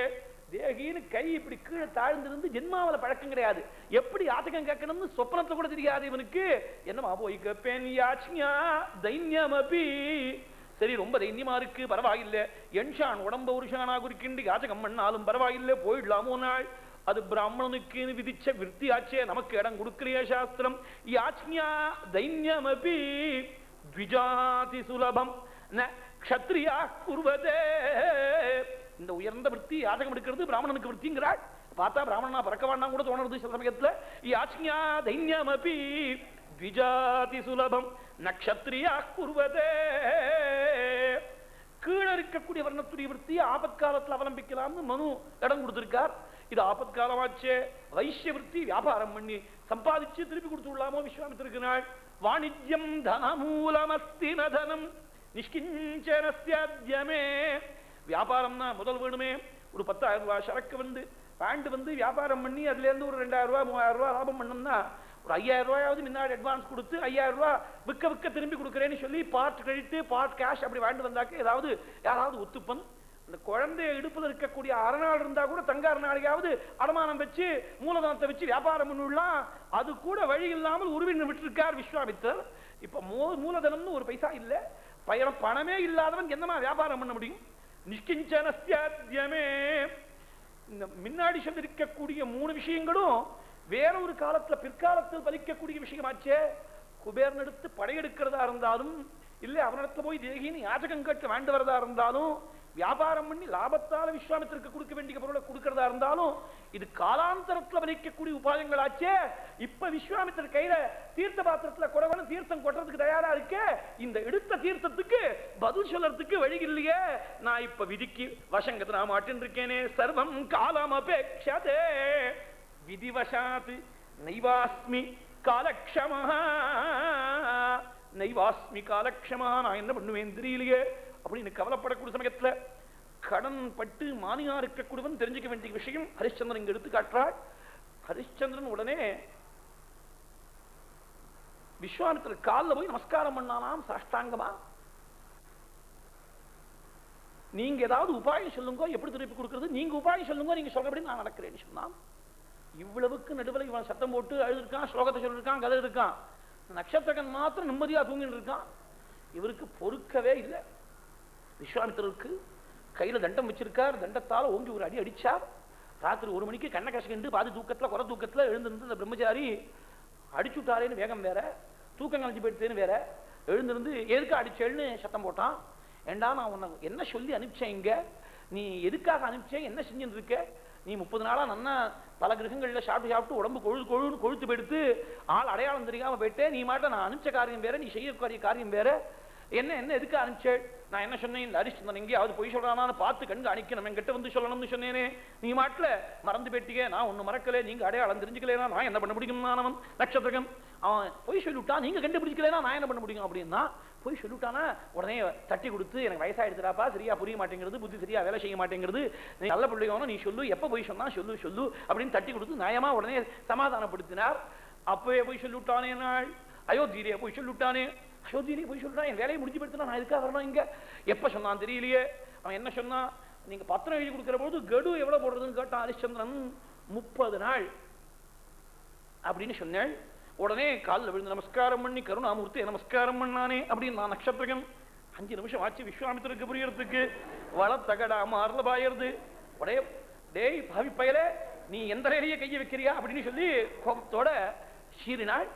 தேகின்னு கை இப்படி கீழே தாழ்ந்திருந்து ஜென்மாவில பழக்கம் கிடையாது. எப்படி யாச்சகம் கேட்கணும்னு சொப்பனத்துல கூட தெரியாது இவனுக்கு. என்னமா போய் கேட்பேன் யாச்சியா தைன்யம் அப்பி. சரி, ரொம்ப தைன்யமா இருக்கு, பரவாயில்லை. என்ஷான் உடம்ப உருஷானா குறிக்கிண்டு யாச்சகம் பண்ணாலும் பரவாயில்லை, போயிடலாமோ நாள். அது பிராமணனுக்கு விதிச்ச விருத்தி ஆச்சே, நமக்கு இடம் கொடுக்கிறிய சாஸ்திரம். யாச்ஞா தைன்யம் அப்பி த்விஜாதி சுலபம் ந க்ஷத்ரியா குர்வதே. இந்த உயர்ந்த விருத்தி யாச்சகம் எடுக்கிறது பிராமணனுக்கு விருத்திங்கிறாள். பார்த்தா பிராமணனா பறக்க வேண்டாம் கூட தோணுறது சில சமயத்துல. யாச்ஞா தைன்யம் அப்பி த்விஜாதி சுலபம் ந க்ஷத்ரியா குர்வதே. கீழே இருக்கக்கூடிய வர்ணத்துடைய விருத்தியை ஆபத்காலத்தில் அவலம்பிக்கலாம்னு மனு இடம் கொடுத்திருக்கார். இது ஆபத்காலமாச்சே. வைசிய விருத்தி வியாபாரம் பண்ணி சம்பாதிச்சு திருப்பி கொடுத்து விடலாமோ விஸ்வாமித்திருக்கிறாள். வாணிஜ்யம் தனமூலமஸ்தி நதனம் நிஷ்கிஞ்சனஸ்யாத்யமே. வியாபாரம்னா முதல் வேணுமே. ஒரு 10,000 ரூபாய் சரக்கு வந்து பேண்ட் வந்து வியாபாரம் பண்ணி அதுல இருந்து ஒரு 2,000 ரூபாய் 3,000 ரூபாய் லாபம் பண்ணோம்னா ஒரு 5,000 ரூபாயாவது முன்னாடி அட்வான்ஸ் கொடுத்து 5,000 ரூபாய் விற்க திரும்பி கொடுக்குறேன்னு சொல்லி பார்ட் கிரெடிட் பார்ட் கேஷ் அப்படி வாங்கிட்டு வந்தாக்க ஏதாவது யாராவது ஒத்துப்பன். அந்த குழந்தைய இடுப்புல இருக்கக்கூடிய அரணாள் இருந்தா கூட தங்க அரணாளையாவது அடமானம் வச்சு மூலதனத்தை வச்சு வியாபாரம் பண்ணிடலாம். அது கூட வழி இல்லாமல் உருவின்னு விட்டுருக்கார் விஸ்வாமித்தர். இப்ப மூலதனம்னு ஒரு பைசா இல்ல, பணமே இல்லாதவன் என்னமா வியாபாரம் பண்ண முடியும்? நிஷ்கிஞ்சனஸ்யாத்யமே. இந்த முன்னாடி சொல்லிருக்கக்கூடிய 3 விஷயங்களும் வேற ஒரு காலத்துல பிற்காலத்தில் பலிக்கக்கூடிய விஷயமாச்சே. குபேரன் எடுத்து படையெடுக்கிறதா இருந்தாலும் இல்ல அவனிடத்துல போய் தேகின்னு யாச்சகம் கேட்டு வேண்டு வரதா இருந்தாலும் வியாபாரம் பண்ணி லாபத்தால விஸ்வாமித்திற்கு கொடுக்க வேண்டிய பொருளை கொடுக்கிறதா இருந்தாலும் இது காலாந்தரத்துல பலிக்கக்கூடிய உபாயங்களாச்சே. இப்ப விஸ்வாமித்திர கையில தீர்த்த பாத்திரத்துல குடவன தீர்த்தம் கொட்டுறதுக்கு தயாரா இருக்க. இந்த எடுத்த தீர்த்தத்துக்கு பதில் சொல்றதுக்கு வழி இல்லையே. நான் இப்ப விதிக்கு வசங்கத்தை நான் மாட்டின் இருக்கேனே. சர்வம் காலம் அபேக்ஷதே விதிவசாத் நைவாஸ்மி காலக்ஷமா. நைவாஸ்மி காலக்ஷமா. நான் என்ன பண்ணுவேன் தெரியலையே அப்படின்னு கவலைப்படக்கூடிய சமயத்துல கடன் பட்டு மானியா இருக்கக்கூடியவன் தெரிஞ்சுக்க வேண்டிய விஷயம் ஹரிச்சந்திரன் இங்க எடுத்து காட்டுறாள். ஹரிச்சந்திரன் உடனே விஸ்வாமித்திரர் காலில் போய் நமஸ்காரம் பண்ணானாம் சாஷ்டாங்கமா. நீங்க ஏதாவது உபாயம் சொல்லுங்க, எப்படி திருப்பி கொடுக்கிறது? நீங்க உபாயம் சொல்லுங்க, நீங்க சொல்றபடி நான் நடக்கிறேன்னு சொன்னான். இவ்வளவுக்கு நடுவில் இவன் சத்தம் போட்டு அழுதுருக்கான், ஸ்லோகத்தை சொல்லிருக்கான், கதை இருக்கான். நட்சத்திரகன் மாத்திரம் நிம்மதியா தூங்கிட்டு இருக்கான். இவருக்கு பொறுக்கவே இல்லை. விஸ்வாமித்திரருக்கு கையில தண்டம் வச்சிருக்கார். தண்டத்தால ஓங்கி ஒரு அடி அடிச்சார். ராத்திரி 1 மணிக்கு கண்ணை கசக்கிண்டு பாதி தூக்கத்துல குறை தூக்கத்துல எழுந்திருந்து இந்த பிரம்மச்சாரி அடிச்சுட்டாரேன்னு வேகம் வேற, தூக்கம் கலைஞ்சு போயிடுத்தேன்னு வேற. எழுந்திருந்து எதுக்காக அடிச்சேன்னு சத்தம் போட்டான். ஏண்டா நான் உன்னை என்ன சொல்லி அனுப்பிச்சேன், இங்க நீ எதுக்காக அனுப்பிச்சேன், என்ன செஞ்சுட்டு இருக்க? நீ 30 நாளா நன்னா பல கிரகங்கள்ல சாப்பிட்டு உடம்பு கொழுன்னு கொழுத்து போயிடுத்து ஆள் அடையாளம் தெரியாம போயிட்டே. நீ மாட்ட நான் அனுப்பிச்ச காரியம் வேற, நீ செய்யக்கூடிய காரியம் வேற. என்ன எதுக்கு அனுப்பிச்சேன்? நான் என்ன சொன்னேன், இந்த ஹரிச்சந்திரன் எங்கேயாவது பொய் சொல்றானான்னு பார்த்து கண்டு அணிக்கணும், என்கிட்ட வந்து சொல்லணும்னு சொன்னேனே. நீ மாட்டில் மறந்து போயிட்டீங்க, நான் ஒண்ணு மறக்கல. நீங்க அடையாளம் தெரிஞ்சுக்கலைன்னா நான் என்ன பண்ண முடியும்? அவன் நட்சத்திரகன் அவன் பொய் சொல்லிவிட்டான், நீங்க கண்டுபிடிக்கலைன்னா நான் என்ன பண்ண முடியும் அப்படின்னா பொய் சொல்லிவிட்டானா உடனே தட்டி கொடுத்து எனக்கு வயசாயிடுறாப்பா, சரியா புரிய மாட்டேங்கிறது, புத்தி சரியா வேலை செய்ய மாட்டேங்கிறது, நீ நல்ல பிள்ளைங்க நீ சொல்லு, எப்ப பொய் சொன்னா சொல்லு அப்படின்னு தட்டி கொடுத்து நியாயமா உடனே சமாதானப்படுத்தினார். அப்பவே பொய் சொல்லிவிட்டானே நாள், அயோத்தியிலே பொய் சொல்லிவிட்டானே. அயோத்தியிலே போய் சொல்றான், என் வேலையை முடிஞ்சு போயிடுத்து, நான் எதுக்காக வரணும் இங்க? எப்ப சொன்னான் தெரியலையே. அவன் என்ன சொன்னான், நீங்க பத்திரம் எழுதி கொடுக்கிற போது கடு எவ்வளவு போடுறதுன்னு கேட்டான் ஹரிச்சந்திரன். 30 நாள் அப்படின்னு சொன்னேன். உடனே காலில் விழுந்து நமஸ்காரம் பண்ணி கருணாமூர்த்தி நமஸ்காரம் பண்ணானே அப்படின்னு நான் நட்சத்திரகன். 5 நிமிஷம் ஆச்சு விஸ்வாமித்திரருக்கு புரியறதுக்கு. வளத்தகடா மாறல பாயறது. உடைய டேய் பாவி பயல, நீ எந்த ரேலையே கையை வைக்கிறியா அப்படின்னு சொல்லி கோபத்தோட சீறினாள்.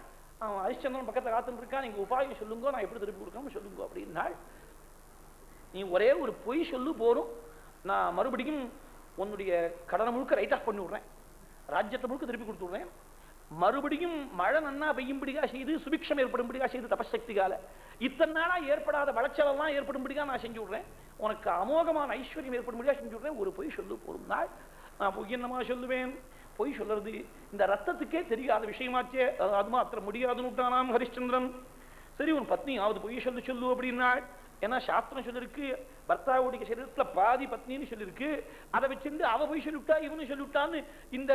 அவன் ஹரிச்சந்திரன் பக்கத்தை காத்துட்டு இருக்கா. நீங்க உபாயம் சொல்லுங்க, நான் எப்படி திருப்பி கொடுக்காம சொல்லுங்க அப்படின்னாள். நீ ஒரே ஒரு பொய் சொல்லு போரும், நான் மறுபடியும் உன்னுடைய கடனை முழுக்க ரைட் ஆஃப் பண்ணி விடுறேன், ராஜ்யத்தை முழுக்க திருப்பி கொடுத்து விடுறேன். மறுபடியும் மழை நன்னா பெய்யும்படியா செய்து சுபிக்ஷம் ஏற்படும்படியா செய்து தபசக்திகால இத்தனை நாளா ஏற்படாத வளச்சலெல்லாம் ஏற்படும்படியா நான் செஞ்சு விடுறேன், உனக்கு அமோகமான ஐஸ்வர்யம் ஏற்படும்படியா செஞ்சு விடுறேன், ஒரு பொய் சொல்லு போரும் நாள். நான் பொய் என்னமா சொல்லுவேன், பொய் சொல்றது இந்த ரத்தத்துக்கே தெரியாத விஷயமாச்சே, அது மாத்திரம் முடியாதுன்னு விட்டானாம் ஹரிச்சந்திரன். சரி உன் பத்னியாவது பொய் சொல்லு அப்படின்னா, ஏன்னா சாஸ்திரம் சொல்லிருக்கு பர்த்தாவுடைய சரீரத்துல பாதி பத்னின்னு சொல்லிருக்கு, அதை வச்சுட்டு அவ பொய் சொல்லிவிட்டா இவனு சொல்லிவிட்டான்னு இந்த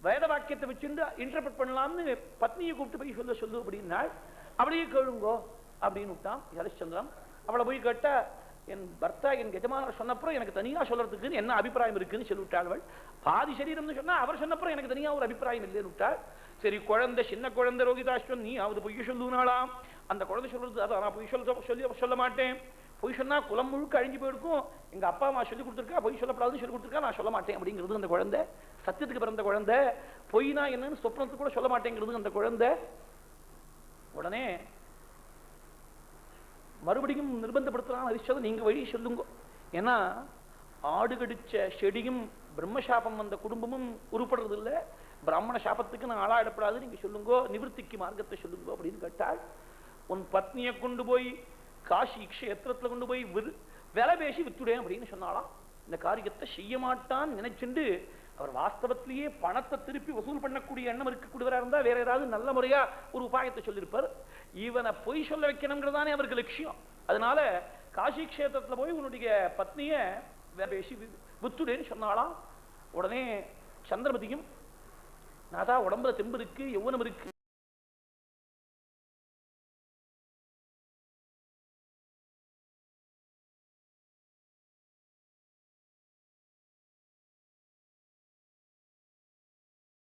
வேத வாக்கியத்தை வச்சுட்டு இன்டர்பிரட் பண்ணலாம்னு பத்னியை கூப்பிட்டு போய் சொல்லு அப்படின்னா, அப்படியே கேளுங்கோ அப்படின்னு விட்டான் ஹரிச்சந்திரன். அவளை போய் கேட்டா, என் பர்த்தா என் எஜமானர் சொன்னப்புறம் எனக்கு தனியா சொல்றதுக்கு என்ன அபிப்பிராயம் இருக்குன்னு சொல்லிவிட்டாள். பாதி சரீரம்னு சொன்னா அவர் சொன்னப்புறம் எனக்கு தனியா ஒரு அபிப்பிராயம் இல்லைன்னு விட்டாள். சரி குழந்தை சின்ன குழந்தை ரோகிதாஸ்வன் நீ அவது பொய் சொல்லுனாலாம், அந்த குழந்தை சொல்றது அதை நான் பொய் சொல்ல மாட்டேன், பொய் சொன்னா குலம் முழுக்க அழிஞ்சு போயிருக்கும், எங்க அப்பா அம்மா சொல்லி கொடுத்துருக்கா பொய் சொல்லப்படாதுன்னு சொல்லி கொடுத்துருக்கா, நான் சொல்ல மாட்டேன் அப்படிங்கிறது அந்த குழந்தை. சத்தியத்துக்கு பிறந்த குழந்தை, பொய்னா என்னன்னு சொப்னத்துக்கு கூட சொல்ல மாட்டேங்கிறது அந்த குழந்தை. உடனே மறுபடியும் நிர்பந்தப்படுத்தலாம் ஹரிச்சந்திரன், நீங்க வழி சொல்லுங்க, ஏன்னா ஆடு கடிச்ச செடியும் பிரம்மசாபம் வந்த குடும்பமும் உருப்படுறது இல்லை, பிராமண சாபத்துக்கு நான் ஆளாயிடப்படாது, நீங்க சொல்லுங்கோ, நிவர்த்திக்கு மார்க்கத்தை சொல்லுங்க அப்படின்னு கேட்டால், உன் பத்னியை கொண்டு போய் காசி க்ஷேத்திரத்துல கொண்டு போய் விலை பேசி வித்துடேன் அப்படின்னு சொன்னாலாம். இந்த காரியத்தை செய்ய மாட்டான்னு நினைச்சுண்டு அவர் வாஸ்தவத்திலேயே பணத்தை திருப்பி வசூல் பண்ணக்கூடிய எண்ணம் இருக்கக்கூடியவராக இருந்தா வேற ஏதாவது நல்ல முறையா ஒரு உபாயத்தை சொல்லியிருப்பார். இவனை பொய் சொல்ல வைக்கணுங்கிறதானே அவருக்கு லட்சியம். அதனால காசி க்ஷேத்திரத்துல போய் உன்னுடைய பத்னியை பேசி வித்துடேன்னு சொன்னாலாம். உடனே சந்திரமதியும் நாதா உடம்புல தெம்பு இருக்கு யௌவனம் இருக்கு